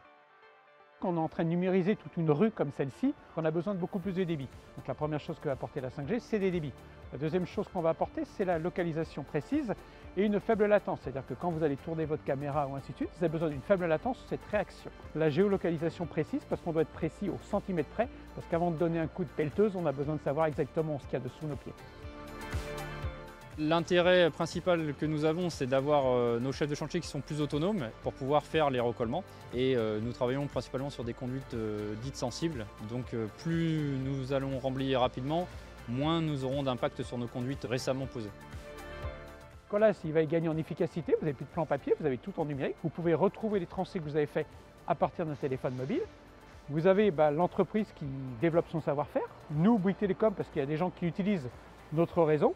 On est en train de numériser toute une rue comme celle-ci, on a besoin de beaucoup plus de débit. Donc la première chose que va apporter la 5G, c'est des débits. La deuxième chose qu'on va apporter, c'est la localisation précise et une faible latence. C'est-à-dire que quand vous allez tourner votre caméra ou ainsi de suite, vous avez besoin d'une faible latence sur cette réaction. La géolocalisation précise, parce qu'on doit être précis au centimètre près, parce qu'avant de donner un coup de pelleteuse, on a besoin de savoir exactement ce qu'il y a dessous nos pieds. L'intérêt principal que nous avons, c'est d'avoir nos chefs de chantier qui sont plus autonomes pour pouvoir faire les recollements. Et nous travaillons principalement sur des conduites dites sensibles. Donc plus nous allons remblayer rapidement, moins nous aurons d'impact sur nos conduites récemment posées. Colas, il va y gagner en efficacité, vous n'avez plus de plan papier, vous avez tout en numérique. Vous pouvez retrouver les tracés que vous avez faits à partir d'un téléphone mobile. Vous avez l'entreprise qui développe son savoir-faire, nous, Bouygues Télécom, parce qu'il y a des gens qui utilisent notre réseau.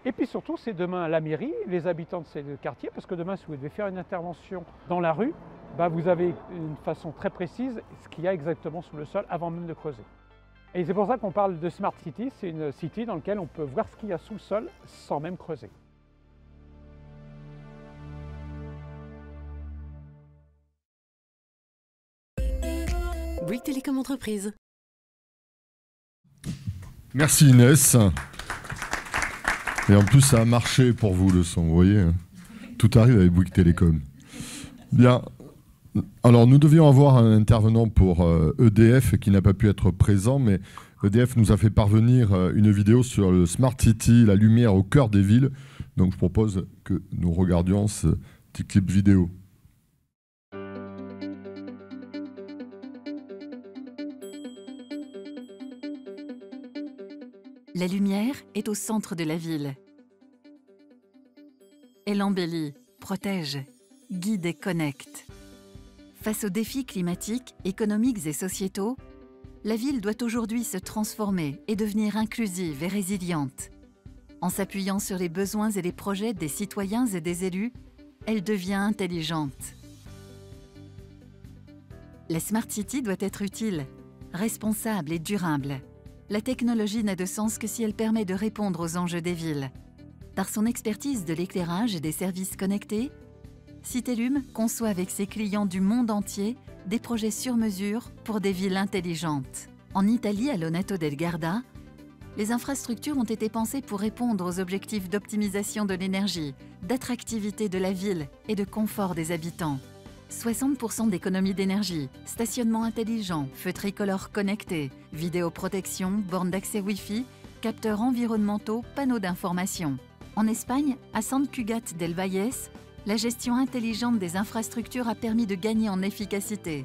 Et puis surtout, c'est demain la mairie, les habitants de ces quartiers, parce que demain, si vous devez faire une intervention dans la rue, vous avez une façon très précise ce qu'il y a exactement sous le sol avant même de creuser. Et c'est pour ça qu'on parle de Smart City, c'est une city dans laquelle on peut voir ce qu'il y a sous le sol sans même creuser. Bouygues Télécom Entreprise. Merci Inès. Et en plus, ça a marché pour vous le son, vous voyez. Tout arrive avec Bouygues Télécom. Bien. Alors, nous devions avoir un intervenant pour EDF qui n'a pas pu être présent, mais EDF nous a fait parvenir une vidéo sur le Smart City, la lumière au cœur des villes. Donc, je propose que nous regardions ce petit clip vidéo. La lumière est au centre de la ville. Elle embellit, protège, guide et connecte. Face aux défis climatiques, économiques et sociétaux, la ville doit aujourd'hui se transformer et devenir inclusive et résiliente. En s'appuyant sur les besoins et les projets des citoyens et des élus, elle devient intelligente. La Smart City doit être utile, responsable et durable. La technologie n'a de sens que si elle permet de répondre aux enjeux des villes. Par son expertise de l'éclairage et des services connectés, Citellum conçoit avec ses clients du monde entier des projets sur mesure pour des villes intelligentes. En Italie, à Lonato del Garda, les infrastructures ont été pensées pour répondre aux objectifs d'optimisation de l'énergie, d'attractivité de la ville et de confort des habitants. 60% d'économie d'énergie, stationnement intelligent, feux tricolores connectés, vidéoprotection, bornes d'accès Wi-Fi, capteurs environnementaux, panneaux d'information. En Espagne, à Sant Cugat del Vallès, la gestion intelligente des infrastructures a permis de gagner en efficacité,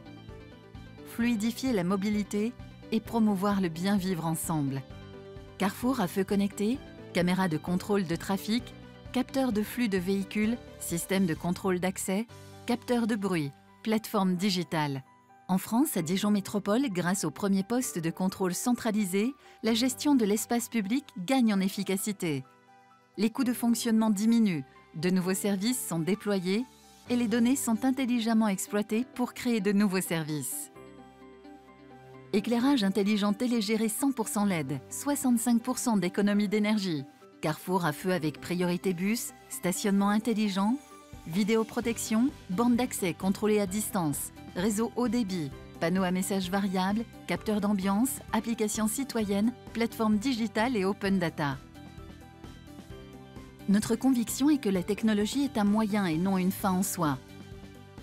fluidifier la mobilité et promouvoir le bien vivre ensemble. Carrefour à feu connecté, caméras de contrôle de trafic, capteurs de flux de véhicules, système de contrôle d'accès, capteurs de bruit, plateforme digitale. En France, à Dijon Métropole, grâce au premier poste de contrôle centralisé, la gestion de l'espace public gagne en efficacité. Les coûts de fonctionnement diminuent, de nouveaux services sont déployés et les données sont intelligemment exploitées pour créer de nouveaux services. Éclairage intelligent télégéré 100% LED, 65% d'économie d'énergie. Carrefour à feu avec priorité bus, stationnement intelligent, vidéoprotection, borne d'accès contrôlée à distance, réseau haut débit, panneaux à messages variables, capteurs d'ambiance, applications citoyennes, plateforme digitale et open data. Notre conviction est que la technologie est un moyen et non une fin en soi.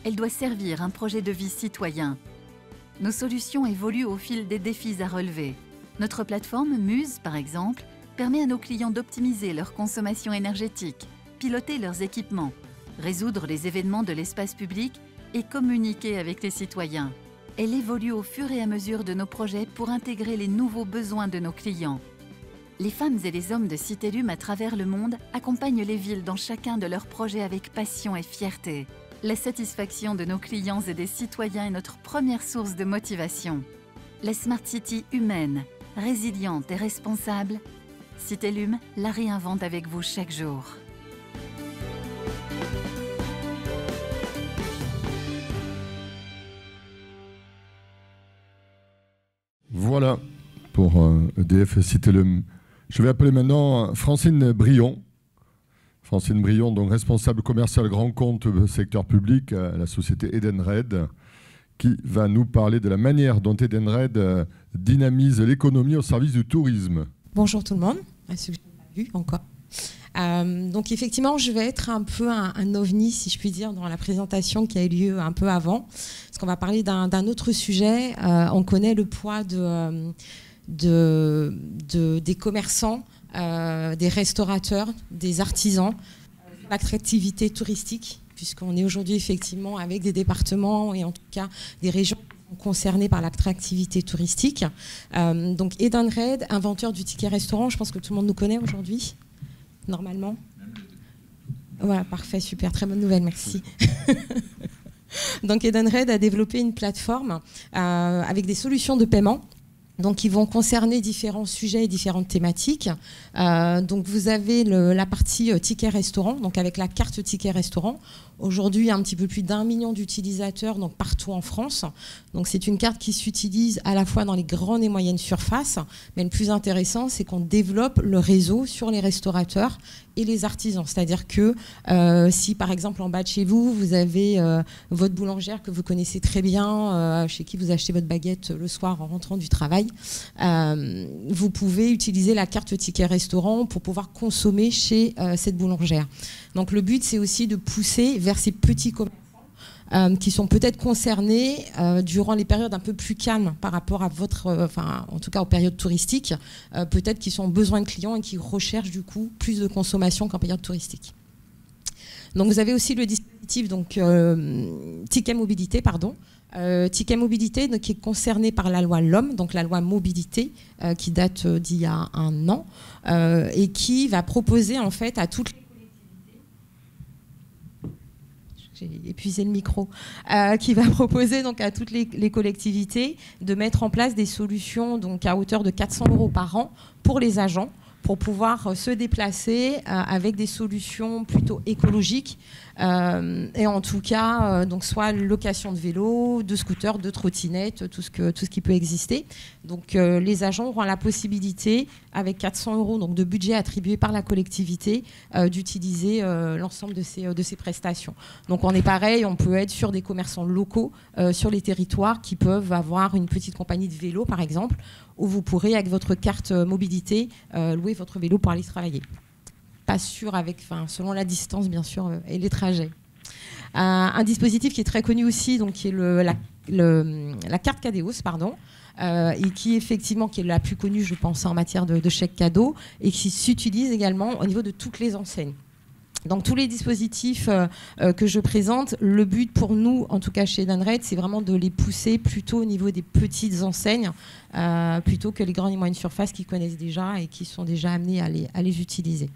Elle doit servir un projet de vie citoyen. Nos solutions évoluent au fil des défis à relever. Notre plateforme Muse, par exemple, permet à nos clients d'optimiser leur consommation énergétique, piloter leurs équipements, résoudre les événements de l'espace public et communiquer avec les citoyens. Elle évolue au fur et à mesure de nos projets pour intégrer les nouveaux besoins de nos clients. Les femmes et les hommes de Citellum à travers le monde accompagnent les villes dans chacun de leurs projets avec passion et fierté. La satisfaction de nos clients et des citoyens est notre première source de motivation. La Smart City humaine, résiliente et responsable, Citellum la réinvente avec vous chaque jour. Voilà pour EDF Citellum. Je vais appeler maintenant Francine Brion. Francine Brion, donc responsable commercial grand compte secteur public à la société Edenred, qui va nous parler de la manière dont Edenred dynamise l'économie au service du tourisme. Bonjour tout le monde, à ceux que je n'ai pas vu encore. Donc effectivement, je vais être un peu un ovni, si je puis dire, dans la présentation qui a eu lieu un peu avant, parce qu'on va parler d'un autre sujet. On connaît le poids des commerçants, des restaurateurs, des artisans, l'attractivité touristique, puisqu'on est aujourd'hui effectivement avec des départements et en tout cas des régions concernés par l'attractivité touristique. Donc Edenred, inventeur du ticket restaurant, je pense que tout le monde nous connaît aujourd'hui, normalement. Voilà, parfait, super, très bonne nouvelle, merci. Donc Edenred a développé une plateforme avec des solutions de paiement. Donc, ils vont concerner différents sujets et différentes thématiques. Donc, vous avez la partie ticket restaurant, donc avec la carte ticket restaurant. Aujourd'hui, un petit peu plus d'1 million d'utilisateurs donc partout en France. Donc, c'est une carte qui s'utilise à la fois dans les grandes et moyennes surfaces. Mais le plus intéressant, c'est qu'on développe le réseau sur les restaurateurs et les artisans. C'est-à-dire que si, par exemple, en bas de chez vous, vous avez votre boulangère que vous connaissez très bien, chez qui vous achetez votre baguette le soir en rentrant du travail, vous pouvez utiliser la carte ticket restaurant pour pouvoir consommer chez cette boulangère. Donc le but, c'est aussi de pousser vers ces petits commerçants qui sont peut-être concernés durant les périodes un peu plus calmes par rapport à votre, en tout cas aux périodes touristiques, peut-être qui sont en besoin de clients et qui recherchent du coup plus de consommation qu'en période touristique. Donc vous avez aussi le dispositif donc, Ticket Mobilité, pardon. Ticket Mobilité donc, qui est concerné par la loi LOM, donc la loi Mobilité, qui date d'il y a 1 an, et qui va proposer en fait à toutes les collectivités, j'ai épuisé le micro, qui va proposer donc à toutes les collectivités de mettre en place des solutions donc à hauteur de 400 € par an pour les agents, pour pouvoir se déplacer avec des solutions plutôt écologiques et en tout cas donc soit location de vélos, de scooters, de trottinettes, tout ce qui peut exister. Donc les agents auront la possibilité avec 400 € donc de budget attribué par la collectivité d'utiliser l'ensemble de ces prestations. Donc on est pareil, on peut être sur des commerçants locaux sur les territoires qui peuvent avoir une petite compagnie de vélo par exemple, où vous pourrez avec votre carte mobilité louer votre vélo pour aller travailler. Pas sûr selon la distance bien sûr et les trajets. Un dispositif qui est très connu aussi, donc qui est la carte Cadeos, pardon, et qui effectivement qui est la plus connue, je pense, en matière de chèque cadeau, et qui s'utilise également au niveau de toutes les enseignes. Donc tous les dispositifs que je présente, le but pour nous, en tout cas chez Edenred, c'est vraiment de les pousser plutôt au niveau des petites enseignes, plutôt que les grandes et moyennes surfaces qui connaissent déjà et qui sont déjà amenées à les utiliser.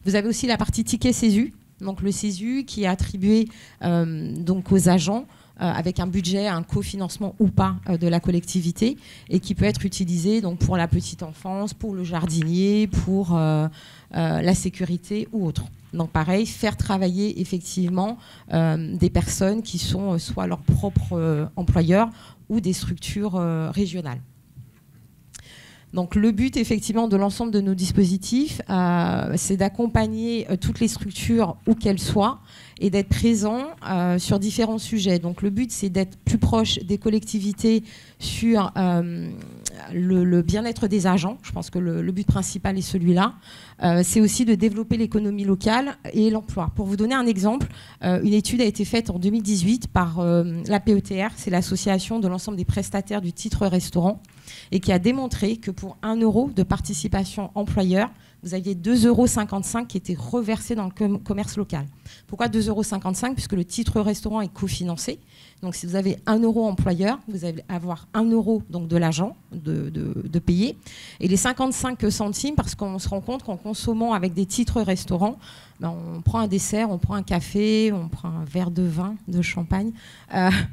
Vous avez aussi la partie ticket CESU, donc le CESU qui est attribué donc aux agents avec un budget, un cofinancement ou pas de la collectivité et qui peut être utilisé donc, pour la petite enfance, pour le jardinier, pour la sécurité ou autre. Donc pareil, faire travailler effectivement des personnes qui sont soit leurs propres employeurs ou des structures régionales. Donc le but effectivement de l'ensemble de nos dispositifs, c'est d'accompagner toutes les structures où qu'elles soient et d'être présent sur différents sujets. Donc le but c'est d'être plus proche des collectivités sur le bien-être des agents. Je pense que le but principal est celui-là. C'est aussi de développer l'économie locale et l'emploi. Pour vous donner un exemple, une étude a été faite en 2018 par la PETR, c'est l'association de l'ensemble des prestataires du titre restaurant, et qui a démontré que pour 1 € de participation employeur, vous aviez 2,55 € qui étaient reversés dans le commerce local. Pourquoi 2,55 €? Puisque le titre restaurant est cofinancé. Donc si vous avez 1 € employeur, vous allez avoir 1 € donc de l'agent de payer. Et les 55 centimes, parce qu'on se rend compte qu'en consommant avec des titres restaurants, on prend un dessert, on prend un café, on prend un verre de vin, de champagne,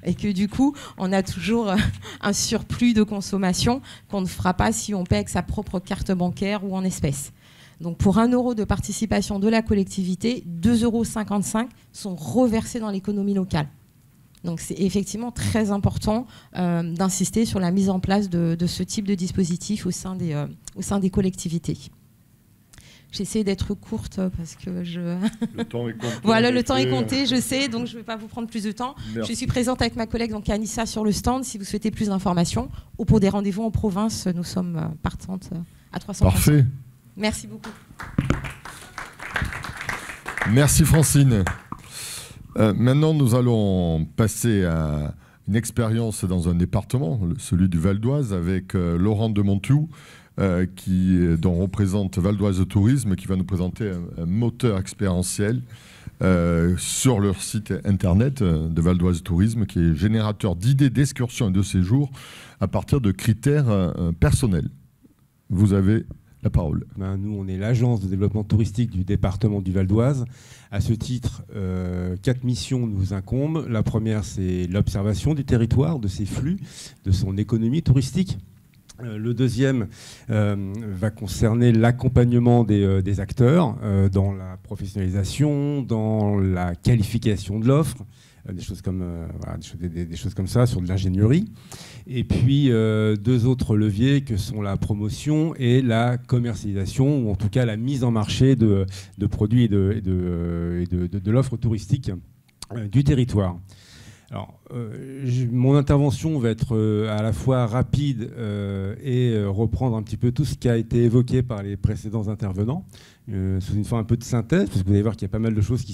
et que du coup, on a toujours un surplus de consommation qu'on ne fera pas si on paie avec sa propre carte bancaire ou en espèces. Donc pour 1 € de participation de la collectivité, 2,55 € sont reversés dans l'économie locale. Donc c'est effectivement très important d'insister sur la mise en place de ce type de dispositif au sein des collectivités. J'essaie d'être courte parce que le temps est compté. Voilà, le temps est compté, je sais, donc je ne vais pas vous prendre plus de temps. Merci. Je suis présente avec ma collègue donc Anissa sur le stand si vous souhaitez plus d'informations ou pour des rendez-vous en province, nous sommes partantes à 300%. Parfait. Merci beaucoup. Merci Francine. Maintenant, nous allons passer à une expérience dans un département, celui du Val d'Oise, avec Laurent de Montou, dont représente Val d'Oise Tourisme, qui va nous présenter un moteur expérientiel sur leur site internet de Val d'Oise Tourisme, qui est générateur d'idées d'excursions et de séjours à partir de critères personnels. Vous avez la parole. Nous, on est l'agence de développement touristique du département du Val d'Oise. À ce titre, 4 missions nous incombent. La première, c'est l'observation du territoire, de ses flux, de son économie touristique. Le deuxième va concerner l'accompagnement des acteurs dans la professionnalisation, dans la qualification de l'offre, des choses comme ça, sur de l'ingénierie. Et puis 2 autres leviers que sont la promotion et la commercialisation, ou en tout cas la mise en marché de produits et de l'offre touristique du territoire. Alors, mon intervention va être à la fois rapide et reprendre un petit peu tout ce qui a été évoqué par les précédents intervenants, sous une forme un peu de synthèse, parce que vous allez voir qu'il y a pas mal de choses qui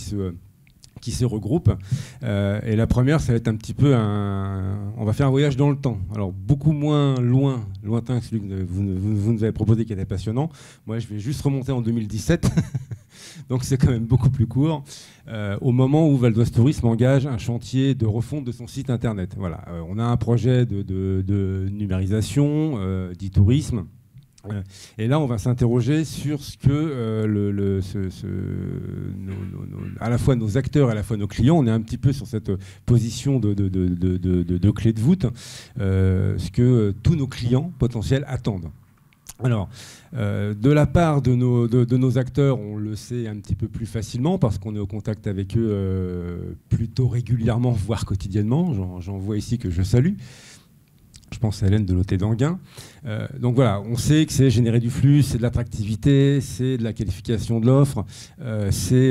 se regroupent. Et la première, ça va être un petit peu on va faire un voyage dans le temps. Alors, beaucoup moins lointain que celui que vous nous avez proposé, qui était passionnant. Moi, je vais juste remonter en 2017. Donc, c'est quand même beaucoup plus court. Au moment où Val d'Oise Tourisme engage un chantier de refonte de son site internet. Voilà. On a un projet de numérisation, d'e-tourisme. Et là, on va s'interroger sur ce que à la fois nos acteurs et à la fois nos clients, on est un petit peu sur cette position de clé de voûte, ce que tous nos clients potentiels attendent. Alors, de la part de nos acteurs, on le sait un petit peu plus facilement parce qu'on est au contact avec eux plutôt régulièrement, voire quotidiennement. J'en vois ici que je salue. Je pense à Hélène de l'Hôtel d'Anguin. Donc voilà, on sait que c'est générer du flux, c'est de l'attractivité, c'est de la qualification de l'offre, c'est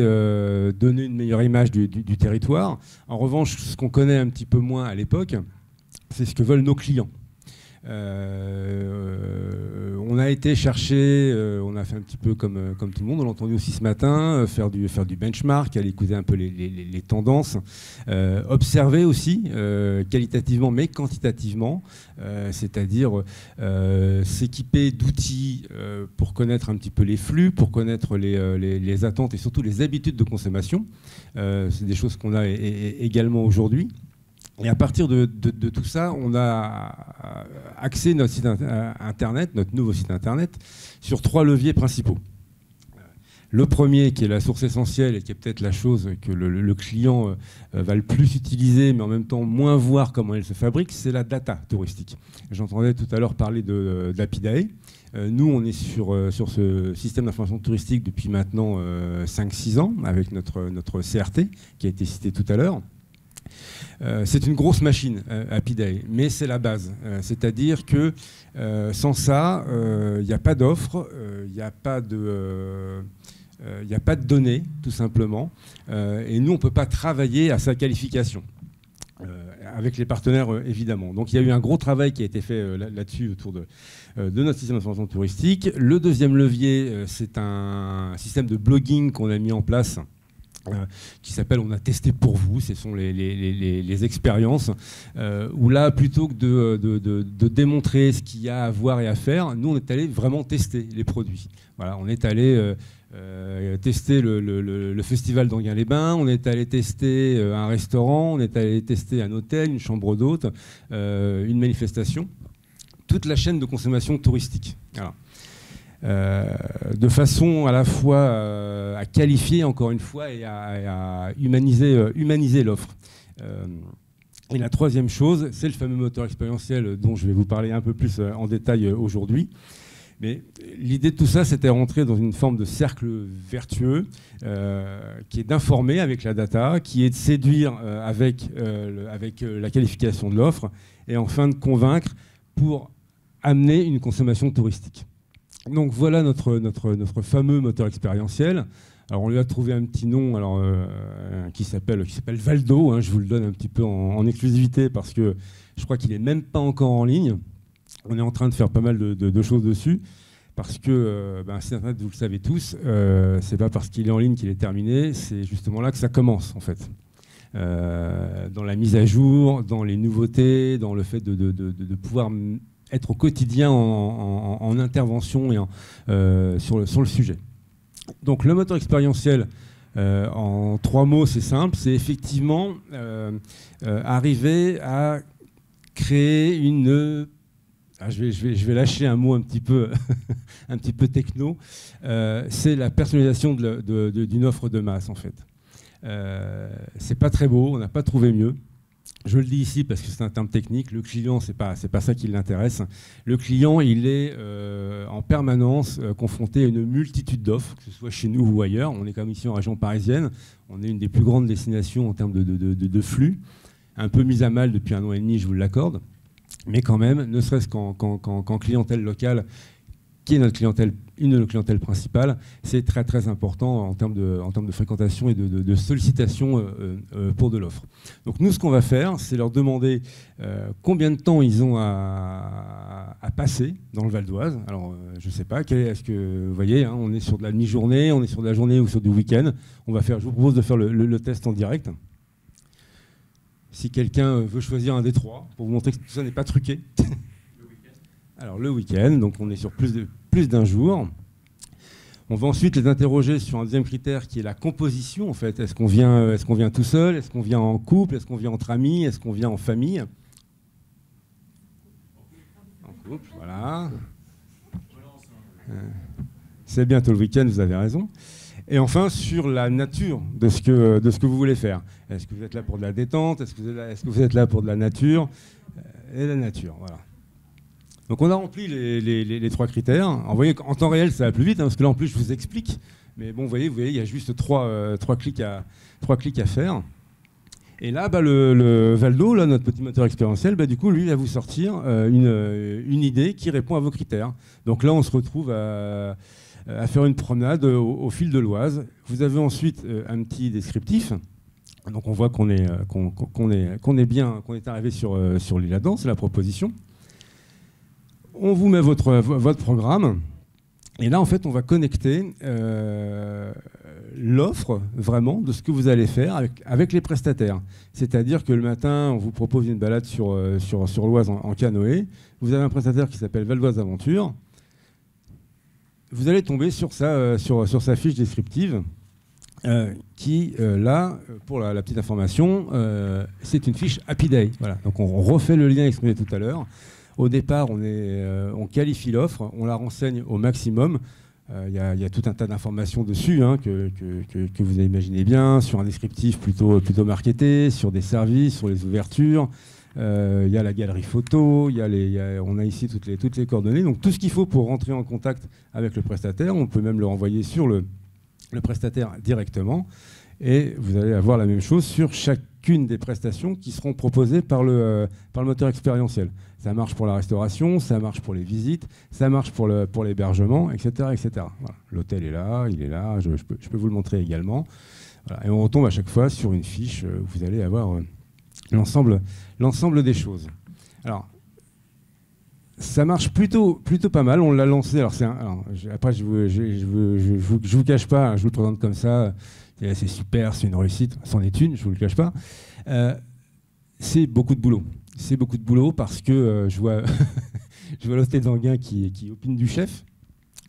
donner une meilleure image du territoire. En revanche, ce qu'on connaît un petit peu moins à l'époque, c'est ce que veulent nos clients. On a été chercher, on a fait un petit peu comme tout le monde, on l'a entendu aussi ce matin, faire du benchmark, aller écouter un peu les tendances, observer aussi qualitativement mais quantitativement, c'est-à-dire s'équiper d'outils pour connaître un petit peu les flux, pour connaître les attentes et surtout les habitudes de consommation. C'est des choses qu'on a également aujourd'hui. Et à partir de tout ça, on a axé notre site internet, notre nouveau site internet, sur 3 leviers principaux. Le premier, qui est la source essentielle et qui est peut-être la chose que le client va le plus utiliser, mais en même temps moins voir comment elle se fabrique, c'est la data touristique. J'entendais tout à l'heure parler d'Apidae. Nous, on est sur ce système d'information touristique depuis maintenant 5-6 ans, avec notre CRT, qui a été cité tout à l'heure. C'est une grosse machine, Apidae, mais c'est la base. C'est-à-dire que sans ça, il n'y a pas d'offre, il n'y a pas de données, tout simplement. Et nous, on ne peut pas travailler à sa qualification. Avec les partenaires, évidemment. Donc il y a eu un gros travail qui a été fait là-dessus autour de notre système d'information touristique. Le deuxième levier, c'est un système de blogging qu'on a mis en place, qui s'appelle « On a testé pour vous », ce sont les expériences, où là, plutôt que de démontrer ce qu'il y a à voir et à faire, nous, on est allé vraiment tester les produits. Voilà, on est allé tester le festival d'Anguin-les-Bains, on est allé tester un restaurant, on est allé tester un hôtel, une chambre d'hôte, une manifestation, toute la chaîne de consommation touristique. Voilà. De façon à la fois à qualifier encore une fois et à humaniser l'offre. Et la troisième chose, c'est le fameux moteur expérientiel dont je vais vous parler un peu plus en détail aujourd'hui. Mais l'idée de tout ça, c'était rentrer dans une forme de cercle vertueux qui est d'informer avec la data, qui est de séduire avec la qualification de l'offre et enfin de convaincre pour amener une consommation touristique. Donc voilà notre fameux moteur expérientiel. Alors on lui a trouvé un petit nom qui s'appelle Valdo, hein, je vous le donne un petit peu en exclusivité parce que je crois qu'il n'est même pas encore en ligne. On est en train de faire pas mal de choses dessus parce que site internet, vous le savez tous, c'est pas parce qu'il est en ligne qu'il est terminé, c'est justement là que ça commence en fait. Dans la mise à jour, dans les nouveautés, dans le fait de pouvoir être au quotidien en intervention et sur le sujet. Donc le moteur expérientiel, en 3 mots, c'est simple, c'est effectivement arriver à créer une... je vais lâcher un mot un petit peu, un petit peu techno, c'est la personnalisation d'une offre de masse en fait. C'est pas très beau, on n'a pas trouvé mieux. Je le dis ici parce que c'est un terme technique. Le client, c'est pas ça qui l'intéresse. Le client, il est en permanence confronté à une multitude d'offres, que ce soit chez nous ou ailleurs. On est comme ici en région parisienne. On est une des plus grandes destinations en termes de flux. Un peu mise à mal depuis 1 an et demi, je vous l'accorde. Mais quand même, ne serait-ce qu'en clientèle locale, qui est une de nos clientèles principales, c'est très très important en termes de fréquentation et de sollicitation pour de l'offre. Donc nous, ce qu'on va faire, c'est leur demander combien de temps ils ont à passer dans le Val d'Oise. Alors, je ne sais pas, est-ce que vous voyez, hein, on est sur de la demi-journée, on est sur de la journée ou sur du week-end. Je vous propose de faire le test en direct. Si quelqu'un veut choisir un des 3, pour vous montrer que tout ça n'est pas truqué. Alors le week-end, donc on est sur plus d'un jour. On va ensuite les interroger sur un deuxième critère qui est la composition en fait. Est-ce qu'on vient tout seul? Est-ce qu'on vient en couple? Est-ce qu'on vient entre amis? Est-ce qu'on vient en famille? En couple, voilà. C'est bientôt le week-end, vous avez raison. Et enfin, sur la nature de ce que vous voulez faire. Est-ce que vous êtes là pour de la détente? Est-ce que vous êtes là pour de la nature? Et la nature, voilà. Donc on a rempli les 3 critères. Alors, vous voyez qu'en temps réel, ça va plus vite, hein, parce que là, en plus, je vous explique. Mais bon, vous voyez, il y a juste 3 clics à faire. Et là, le Valdo, là, notre petit moteur expérientiel, du coup, lui, il va vous sortir une idée qui répond à vos critères. Donc là, on se retrouve à faire une promenade au fil de l'Oise. Vous avez ensuite un petit descriptif. Donc on voit qu'on est arrivé sur l'île Adam, c'est la proposition. On vous met votre programme. Et là, en fait, on va connecter l'offre vraiment de ce que vous allez faire avec les prestataires. C'est-à-dire que le matin, on vous propose une balade sur l'Oise en canoë. Vous avez un prestataire qui s'appelle Val d'Oise Aventure. Vous allez tomber sur sa fiche descriptive qui, là, pour la petite information, c'est une fiche Happy Day. Voilà. Donc on refait le lien exprimé tout à l'heure. Au départ, on qualifie l'offre, on la renseigne au maximum. Il y a tout un tas d'informations dessus que vous imaginez bien, sur un descriptif plutôt marketé, sur des services, sur les ouvertures. Il y a la galerie photo, on a ici toutes les coordonnées. Donc tout ce qu'il faut pour rentrer en contact avec le prestataire, on peut même le renvoyer sur le prestataire directement. Et vous allez avoir la même chose sur chacune des prestations qui seront proposées par le moteur expérientiel. Ça marche pour la restauration, ça marche pour les visites, ça marche pour l'hébergement, etc. etc. Voilà. L'hôtel est là, il est là, je peux vous le montrer également. Voilà. Et on retombe à chaque fois sur une fiche où vous allez avoir l'ensemble des choses. Alors, ça marche plutôt pas mal, on l'a lancé. Après, je vous cache pas, je vous le présente comme ça. C'est super, c'est une réussite, c'en est une, je ne vous le cache pas. C'est beaucoup de boulot. C'est beaucoup de boulot parce que je vois l'hôtel d'Anguin qui opine du chef,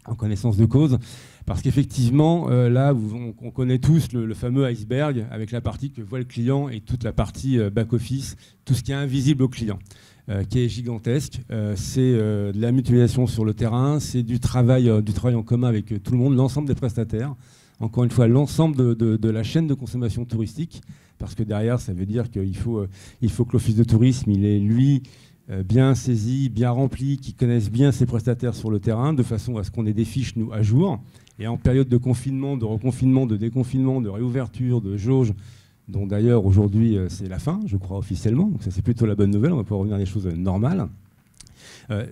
en connaissance de cause. Parce qu'effectivement, là, on connaît tous le fameux iceberg avec la partie que voit le client et toute la partie back-office, tout ce qui est invisible au client, qui est gigantesque. C'est de la mutualisation sur le terrain, c'est du travail en commun avec tout le monde, l'ensemble des prestataires. Encore une fois, l'ensemble de la chaîne de consommation touristique, parce que derrière, ça veut dire qu'il faut que l'office de tourisme, il est, lui, bien saisi, bien rempli, qui connaisse bien ses prestataires sur le terrain, de façon à ce qu'on ait des fiches, nous, à jour. Et en période de confinement, de reconfinement, de déconfinement, de réouverture, de jauge, dont d'ailleurs, aujourd'hui, c'est la fin, je crois, officiellement. Donc ça, c'est plutôt la bonne nouvelle. On va pouvoir revenir à des choses normales.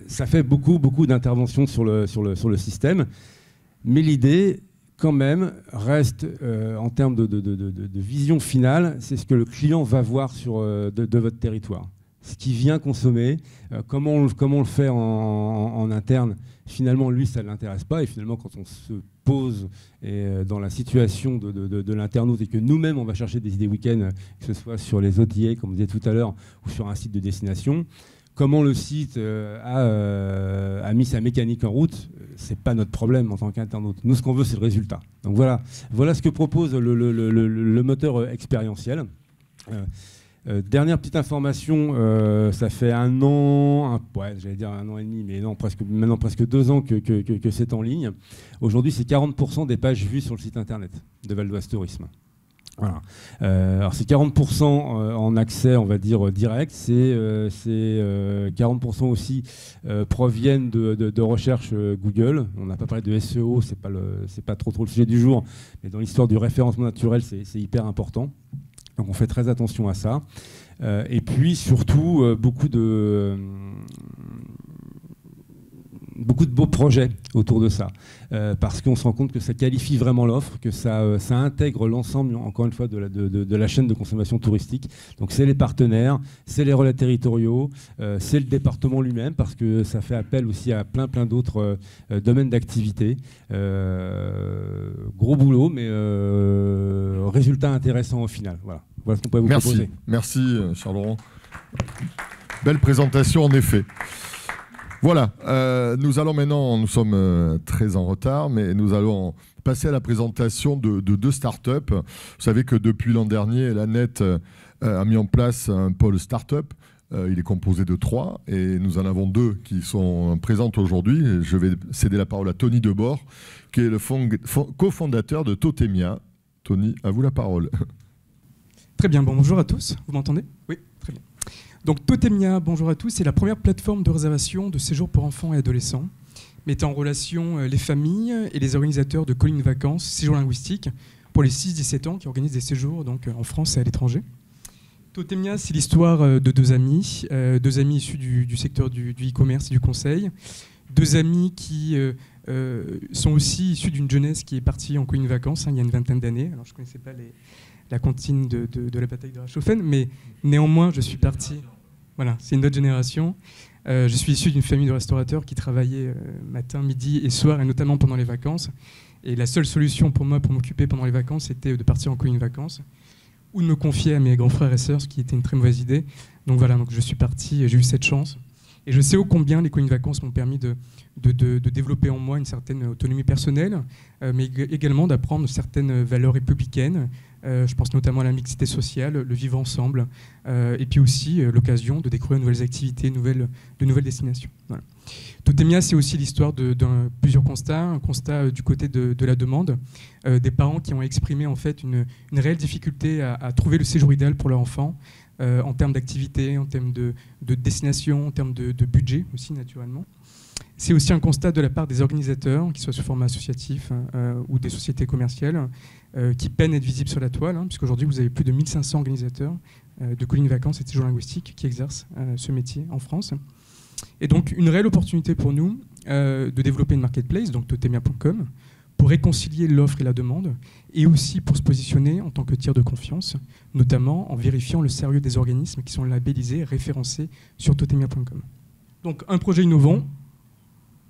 Ça fait beaucoup d'interventions sur le système. Mais l'idée, quand même, reste en termes de vision finale, c'est ce que le client va voir de votre territoire. Ce qu'il vient consommer, comment on le fait en interne, finalement, lui, ça ne l'intéresse pas. Et finalement, quand on se pose dans la situation de l'internaute et que nous-mêmes, on va chercher des idées week-end, que ce soit sur les OTA, comme vous disiez tout à l'heure, ou sur un site de destination, comment le site a mis sa mécanique en route, c'est pas notre problème en tant qu'internaute. Nous, ce qu'on veut, c'est le résultat. Donc voilà ce que propose le moteur expérientiel. Dernière petite information, ça fait un an et demi, mais non, maintenant presque 2 ans que c'est en ligne. Aujourd'hui, c'est 40% des pages vues sur le site internet de Val d'Oise Tourisme. Voilà. Alors c'est 40% en accès, on va dire, direct, c'est 40% aussi proviennent de recherche Google. On n'a pas parlé de SEO, c'est pas trop le sujet du jour, mais dans l'histoire du référencement naturel, c'est hyper important. Donc on fait très attention à ça. Et puis surtout, beaucoup de beaux projets autour de ça, parce qu'on se rend compte que ça qualifie vraiment l'offre, que ça intègre l'ensemble, encore une fois, de la chaîne de consommation touristique. Donc c'est les partenaires, c'est les relais territoriaux, c'est le département lui-même, parce que ça fait appel aussi à plein d'autres domaines d'activité. Gros boulot, mais résultat intéressant au final. Voilà ce qu'on peut vous proposer. Merci Charles-Laurent. Belle présentation en effet. Voilà, nous allons maintenant, nous sommes très en retard, mais nous allons passer à la présentation de 2 startups. Vous savez que depuis l'an dernier, l'ANET a mis en place un pôle startup. Il est composé de 3 et nous en avons 2 qui sont présentes aujourd'hui. Je vais céder la parole à Tony Debord, qui est le cofondateur de Totemia. Tony, à vous la parole. Très bien, bonjour à tous. Vous m'entendez? Oui, très bien. Donc Totemia, bonjour à tous, c'est la première plateforme de réservation de séjours pour enfants et adolescents, mettant en relation les familles et les organisateurs de colonies de vacances, séjours linguistiques, pour les 6-17 ans qui organisent des séjours donc, en France et à l'étranger. Totemia, c'est l'histoire de deux amis issus du secteur du e-commerce et du conseil, deux amis qui sont aussi issus d'une jeunesse qui est partie en colonie de vacances il y a une vingtaine d'années. Alors je ne connaissais pas la cantine de la bataille de Reichshoffen, mais néanmoins je suis parti. Voilà, c'est une autre génération. Je suis issu d'une famille de restaurateurs qui travaillaient matin, midi et soir, et notamment pendant les vacances. Et la seule solution pour moi pour m'occuper pendant les vacances, c'était de partir en colonie de vacances ou de me confier à mes grands frères et sœurs, ce qui était une très mauvaise idée. Donc voilà, donc je suis parti, j'ai eu cette chance. Et je sais ô combien les colonies de vacances m'ont permis de développer en moi une certaine autonomie personnelle, mais également d'apprendre certaines valeurs républicaines. Je pense notamment à la mixité sociale, le vivre ensemble, et puis aussi l'occasion de découvrir de nouvelles activités, de nouvelles destinations. Voilà. Totemia, c'est aussi l'histoire de plusieurs constats. Un constat du côté de la demande, des parents qui ont exprimé en fait une réelle difficulté à trouver le séjour idéal pour leur enfant, en termes d'activité, en termes de destination, en termes de budget aussi naturellement. C'est aussi un constat de la part des organisateurs, qu'ils soient sous format associatif ou des sociétés commerciales, qui peinent à être visibles sur la toile, puisqu'aujourd'hui vous avez plus de 1500 organisateurs de colonies de vacances et de séjours linguistiques qui exercent ce métier en France. Et donc une réelle opportunité pour nous de développer une marketplace, donc totemia.com, pour réconcilier l'offre et la demande, et aussi pour se positionner en tant que tiers de confiance, notamment en vérifiant le sérieux des organismes qui sont labellisés, référencés sur totemia.com. Donc un projet innovant,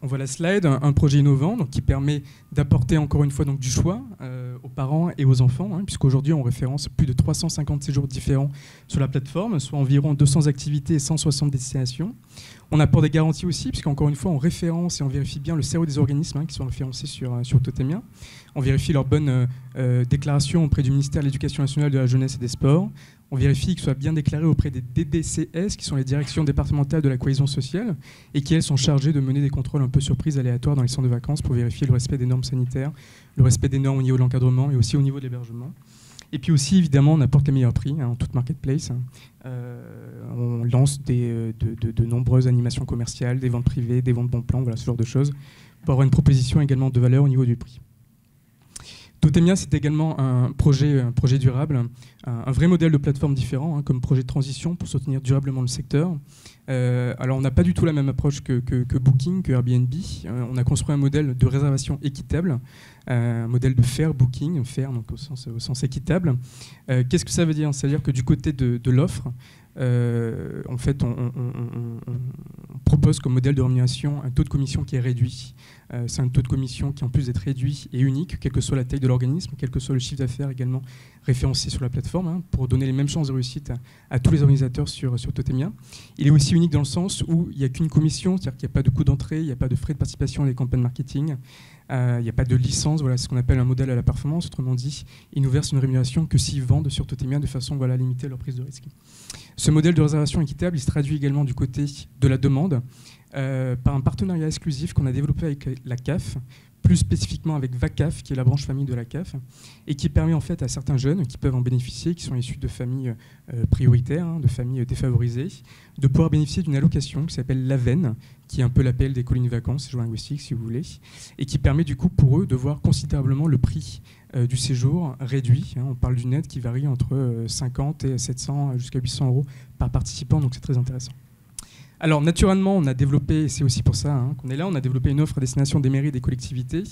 on voit la slide, un projet innovant donc, qui permet d'apporter encore une fois donc, du choix aux parents et aux enfants, puisqu'aujourd'hui on référence plus de 350 séjours différents sur la plateforme, soit environ 200 activités et 160 destinations. On apporte des garanties aussi, puisqu'encore une fois on référence et on vérifie bien le sérieux des organismes qui sont référencés sur Totemia. On vérifie leur bonne déclaration auprès du ministère de l'Éducation nationale, de la jeunesse et des sports. On vérifie qu'ils soient bien déclarés auprès des DDCS, qui sont les directions départementales de la cohésion sociale, et qui, elles, sont chargées de mener des contrôles un peu surprises, aléatoires dans les centres de vacances pour vérifier le respect des normes sanitaires, le respect des normes au niveau de l'encadrement et aussi au niveau de l'hébergement. Et puis aussi, évidemment, on apporte les meilleurs prix en toute marketplace. On lance de nombreuses animations commerciales, des ventes privées, des ventes bon plan, voilà, ce genre de choses, pour avoir une proposition également de valeur au niveau du prix. Totemia, c'est également un projet durable, un vrai modèle de plateforme différent, comme projet de transition pour soutenir durablement le secteur. Alors, on n'a pas du tout la même approche que Booking, que Airbnb. On a construit un modèle de réservation équitable, un modèle de fair booking, fair donc au sens équitable. Qu'est-ce que ça veut dire? C'est-à-dire que du côté de l'offre, en fait, on propose comme modèle de rémunération un taux de commission qui est réduit. C'est un taux de commission qui, en plus d'être réduit, est unique, quelle que soit la taille de l'organisme, quel que soit le chiffre d'affaires également référencé sur la plateforme, pour donner les mêmes chances de réussite à tous les organisateurs sur Totemia. Il est aussi unique dans le sens où il n'y a qu'une commission, c'est-à-dire qu'il n'y a pas de coût d'entrée, il n'y a pas de frais de participation à des campagnes marketing, il n'y a pas de licence, voilà, c'est ce qu'on appelle un modèle à la performance, autrement dit, ils nous versent une rémunération que s'ils vendent sur Totemia de façon à limiter leur prise de risque. Ce modèle de réservation équitable, il se traduit également du côté de la demande par un partenariat exclusif qu'on a développé avec la CAF, plus spécifiquement avec VACAF, qui est la branche famille de la CAF, et qui permet en fait à certains jeunes qui peuvent en bénéficier, qui sont issus de familles prioritaires, de familles défavorisées, de pouvoir bénéficier d'une allocation qui s'appelle l'AVEN, qui est un peu l'appel des colonies de vacances, séjour linguistique si vous voulez, et qui permet du coup pour eux de voir considérablement le prix du séjour réduit. On parle d'une aide qui varie entre 50 et 700 jusqu'à 800 € par participant, donc c'est très intéressant. Alors naturellement, on a développé, et c'est aussi pour ça qu'on est là, on a développé une offre à destination des mairies et des collectivités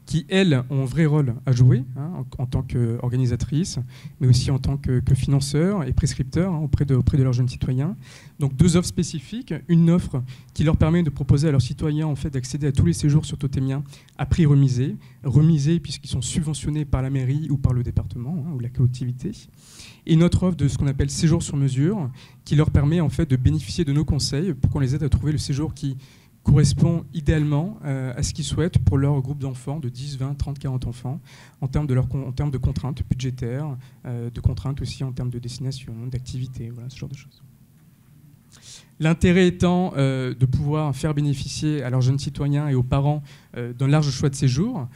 qui, elles, ont un vrai rôle à jouer en tant qu'organisatrices, mais aussi en tant que financeurs et prescripteurs auprès de leurs jeunes citoyens. Donc deux offres spécifiques, une offre qui leur permet de proposer à leurs citoyens en fait, d'accéder à tous les séjours sur Totemia à prix remisé puisqu'ils sont subventionnés par la mairie ou par le département ou la collectivité. Et une autre offre de ce qu'on appelle séjour sur mesure qui leur permet en fait de bénéficier de nos conseils pour qu'on les aide à trouver le séjour qui correspond idéalement à ce qu'ils souhaitent pour leur groupe d'enfants de 10, 20, 30, 40 enfants en termes de contraintes budgétaires, de contraintes aussi en termes de destination, d'activité, voilà, ce genre de choses. L'intérêt étant de pouvoir faire bénéficier à leurs jeunes citoyens et aux parents d'un large choix de séjours,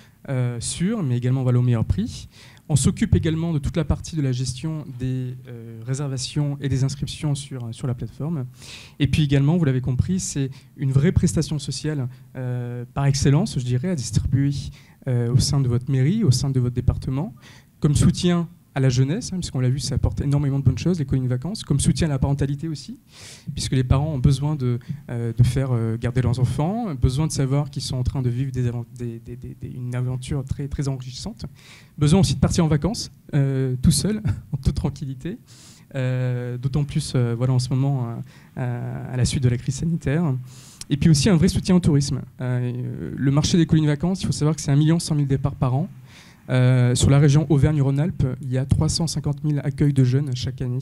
sûr, mais également au meilleur prix. On s'occupe également de toute la partie de la gestion des réservations et des inscriptions sur la plateforme. Et puis également, vous l'avez compris, c'est une vraie prestation sociale par excellence, je dirais, à distribuer au sein de votre mairie, au sein de votre département, comme soutien à la jeunesse, puisqu'on l'a vu, ça apporte énormément de bonnes choses, les colonies de vacances, comme soutien à la parentalité aussi, puisque les parents ont besoin de faire garder leurs enfants, besoin de savoir qu'ils sont en train de vivre une aventure très, très enrichissante, besoin aussi de partir en vacances, tout seul, en toute tranquillité, d'autant plus voilà, en ce moment, à la suite de la crise sanitaire. Et puis aussi un vrai soutien au tourisme. Le marché des colonies de vacances, il faut savoir que c'est 1 100 000 départs par an. Sur la région Auvergne-Rhône-Alpes, il y a 350 000 accueils de jeunes chaque année.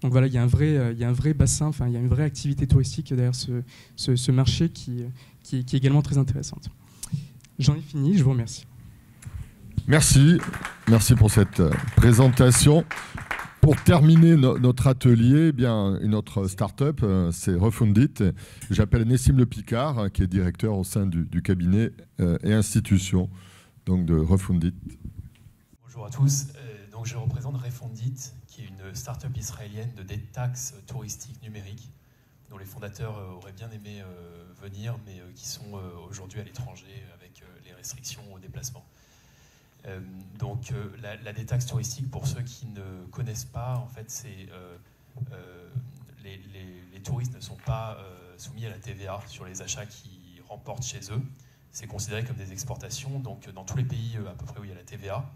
Donc voilà, il y a un vrai bassin, enfin, il y a une vraie activité touristique derrière ce marché qui est également très intéressante. J'en ai fini, je vous remercie. Merci pour cette présentation. Pour terminer notre atelier, eh bien, une autre start-up, c'est Refundit. J'appelle Nessim Le Picard, qui est directeur au sein du cabinet et institution donc de Refundit. Bonjour à tous. Donc je représente Refundit, qui est une start-up israélienne de détaxe touristique numérique, dont les fondateurs auraient bien aimé venir, mais qui sont aujourd'hui à l'étranger avec les restrictions au déplacement. Donc la détaxe touristique, pour ceux qui ne connaissent pas, en fait, c'est les touristes ne sont pas soumis à la TVA sur les achats qu'ils remportent chez eux. C'est considéré comme des exportations. Donc dans tous les pays à peu près où il y a la TVA,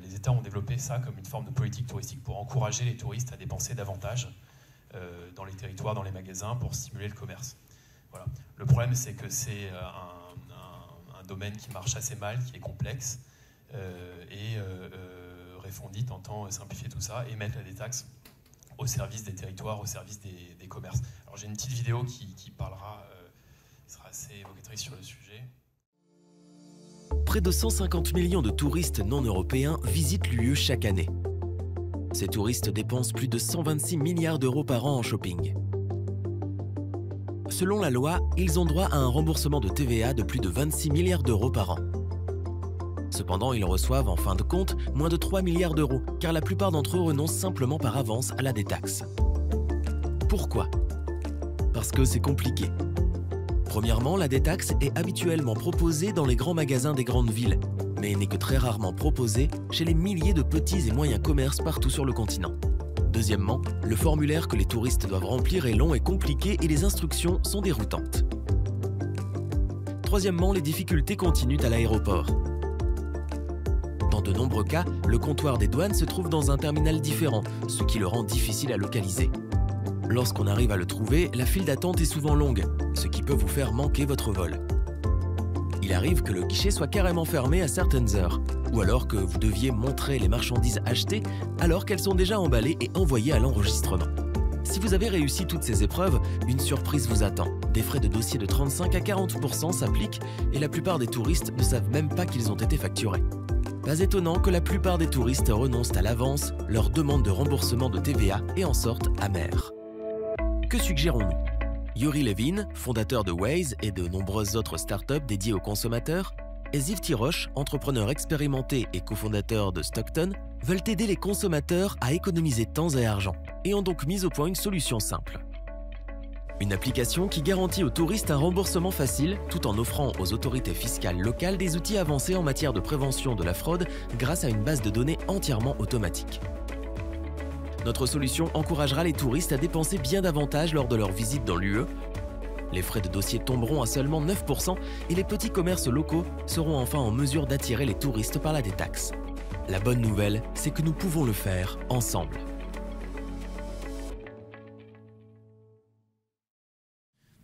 les États ont développé ça comme une forme de politique touristique pour encourager les touristes à dépenser davantage dans les territoires, dans les magasins, pour stimuler le commerce. Voilà. Le problème, c'est que c'est un domaine qui marche assez mal, qui est complexe. Refundit entend simplifier tout ça et mettre la détaxe au service des territoires, au service des commerces. Alors j'ai une petite vidéo qui parlera, qui sera assez évocatrice sur le sujet. Près de 150 millions de touristes non européens visitent l'UE chaque année. Ces touristes dépensent plus de 126 milliards d'euros par an en shopping. Selon la loi, ils ont droit à un remboursement de TVA de plus de 26 milliards d'euros par an. Cependant, ils reçoivent en fin de compte moins de 3 milliards d'euros, car la plupart d'entre eux renoncent simplement par avance à la détaxe. Pourquoi? Parce que c'est compliqué. Premièrement, la détaxe est habituellement proposée dans les grands magasins des grandes villes, mais n'est que très rarement proposée chez les milliers de petits et moyens commerces partout sur le continent. Deuxièmement, le formulaire que les touristes doivent remplir est long et compliqué et les instructions sont déroutantes. Troisièmement, les difficultés continuent à l'aéroport. Dans de nombreux cas, le comptoir des douanes se trouve dans un terminal différent, ce qui le rend difficile à localiser. Lorsqu'on arrive à le trouver, la file d'attente est souvent longue, ce qui peut vous faire manquer votre vol. Il arrive que le guichet soit carrément fermé à certaines heures, ou alors que vous deviez montrer les marchandises achetées alors qu'elles sont déjà emballées et envoyées à l'enregistrement. Si vous avez réussi toutes ces épreuves, une surprise vous attend. Des frais de dossier de 35 à 40% s'appliquent et la plupart des touristes ne savent même pas qu'ils ont été facturés. Pas étonnant que la plupart des touristes renoncent à l'avance, leur demande de remboursement de TVA et en sortent amers. Que suggérons-nous? Yuri Levin, fondateur de Waze et de nombreuses autres startups dédiées aux consommateurs, et Ziv Tirosh, entrepreneur expérimenté et cofondateur de Stockton, veulent aider les consommateurs à économiser temps et argent, et ont donc mis au point une solution simple. Une application qui garantit aux touristes un remboursement facile, tout en offrant aux autorités fiscales locales des outils avancés en matière de prévention de la fraude grâce à une base de données entièrement automatique. Notre solution encouragera les touristes à dépenser bien davantage lors de leur visite dans l'UE. Les frais de dossier tomberont à seulement 9% et les petits commerces locaux seront enfin en mesure d'attirer les touristes par la détaxe. La bonne nouvelle, c'est que nous pouvons le faire ensemble.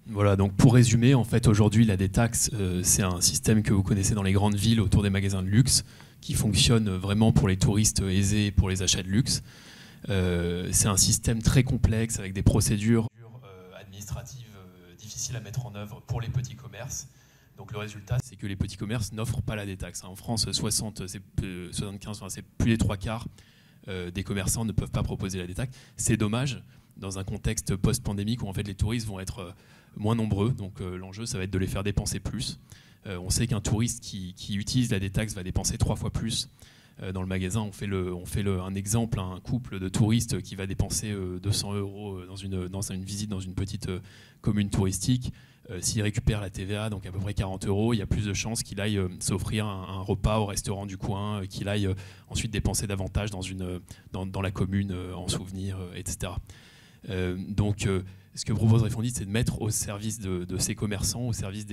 Voilà, donc pour résumer, en fait, aujourd'hui, la détaxe, c'est un système que vous connaissez dans les grandes villes autour des magasins de luxe, qui fonctionne vraiment pour les touristes aisés et pour les achats de luxe. C'est un système très complexe avec des procédures administratives difficiles à mettre en œuvre pour les petits commerces. Donc le résultat, c'est que les petits commerces n'offrent pas la détaxe. En France, 75, enfin, c'est plus des 3/4 des commerçants ne peuvent pas proposer la détaxe. C'est dommage dans un contexte post-pandémique où en fait les touristes vont être moins nombreux. Donc l'enjeu, ça va être de les faire dépenser plus. On sait qu'un touriste qui utilise la détaxe va dépenser 3 fois plus Dans le magasin, on fait un exemple, un couple de touristes qui va dépenser 200 € dans une visite dans une petite commune touristique. S'il récupère la TVA, donc à peu près 40 €, il y a plus de chances qu'il aille s'offrir un repas au restaurant du coin, qu'il aille ensuite dépenser davantage dans la commune en souvenir, etc. Donc, ce que propose Refondit, c'est de mettre au service de ces commerçants, au service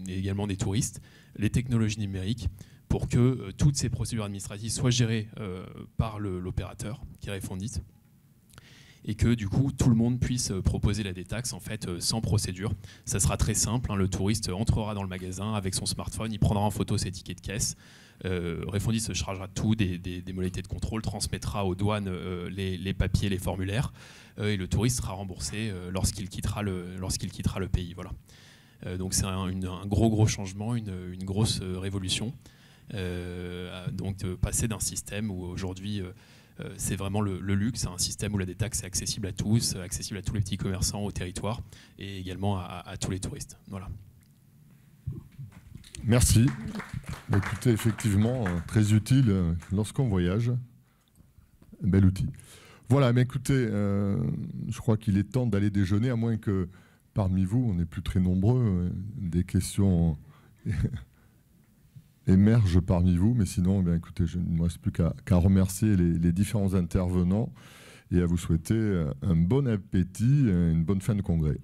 également des touristes, les technologies numériques pour que toutes ces procédures administratives soient gérées par l'opérateur, qui est Refondit, et que du coup tout le monde puisse proposer la détaxe en fait sans procédure. Ça sera très simple, hein, le touriste entrera dans le magasin avec son smartphone, il prendra en photo ses tickets de caisse, Refondit se chargera de tout, des modalités de contrôle, transmettra aux douanes les papiers, les formulaires, et le touriste sera remboursé lorsqu'il quittera le pays. Voilà. Donc c'est un gros changement, une grosse révolution. Donc passer d'un système où aujourd'hui c'est vraiment le luxe, un système où la détaxe est accessible à tous, accessible à tous les petits commerçants au territoire et également à tous les touristes. Voilà. Merci. Écoutez, effectivement, très utile lorsqu'on voyage. Bel outil. Voilà, mais écoutez, je crois qu'il est temps d'aller déjeuner, à moins que parmi vous, on n'est plus très nombreux, des questions émergent parmi vous, mais sinon, eh bien, écoutez, je ne me reste plus qu'à remercier les différents intervenants et à vous souhaiter un bon appétit, une bonne fin de congrès.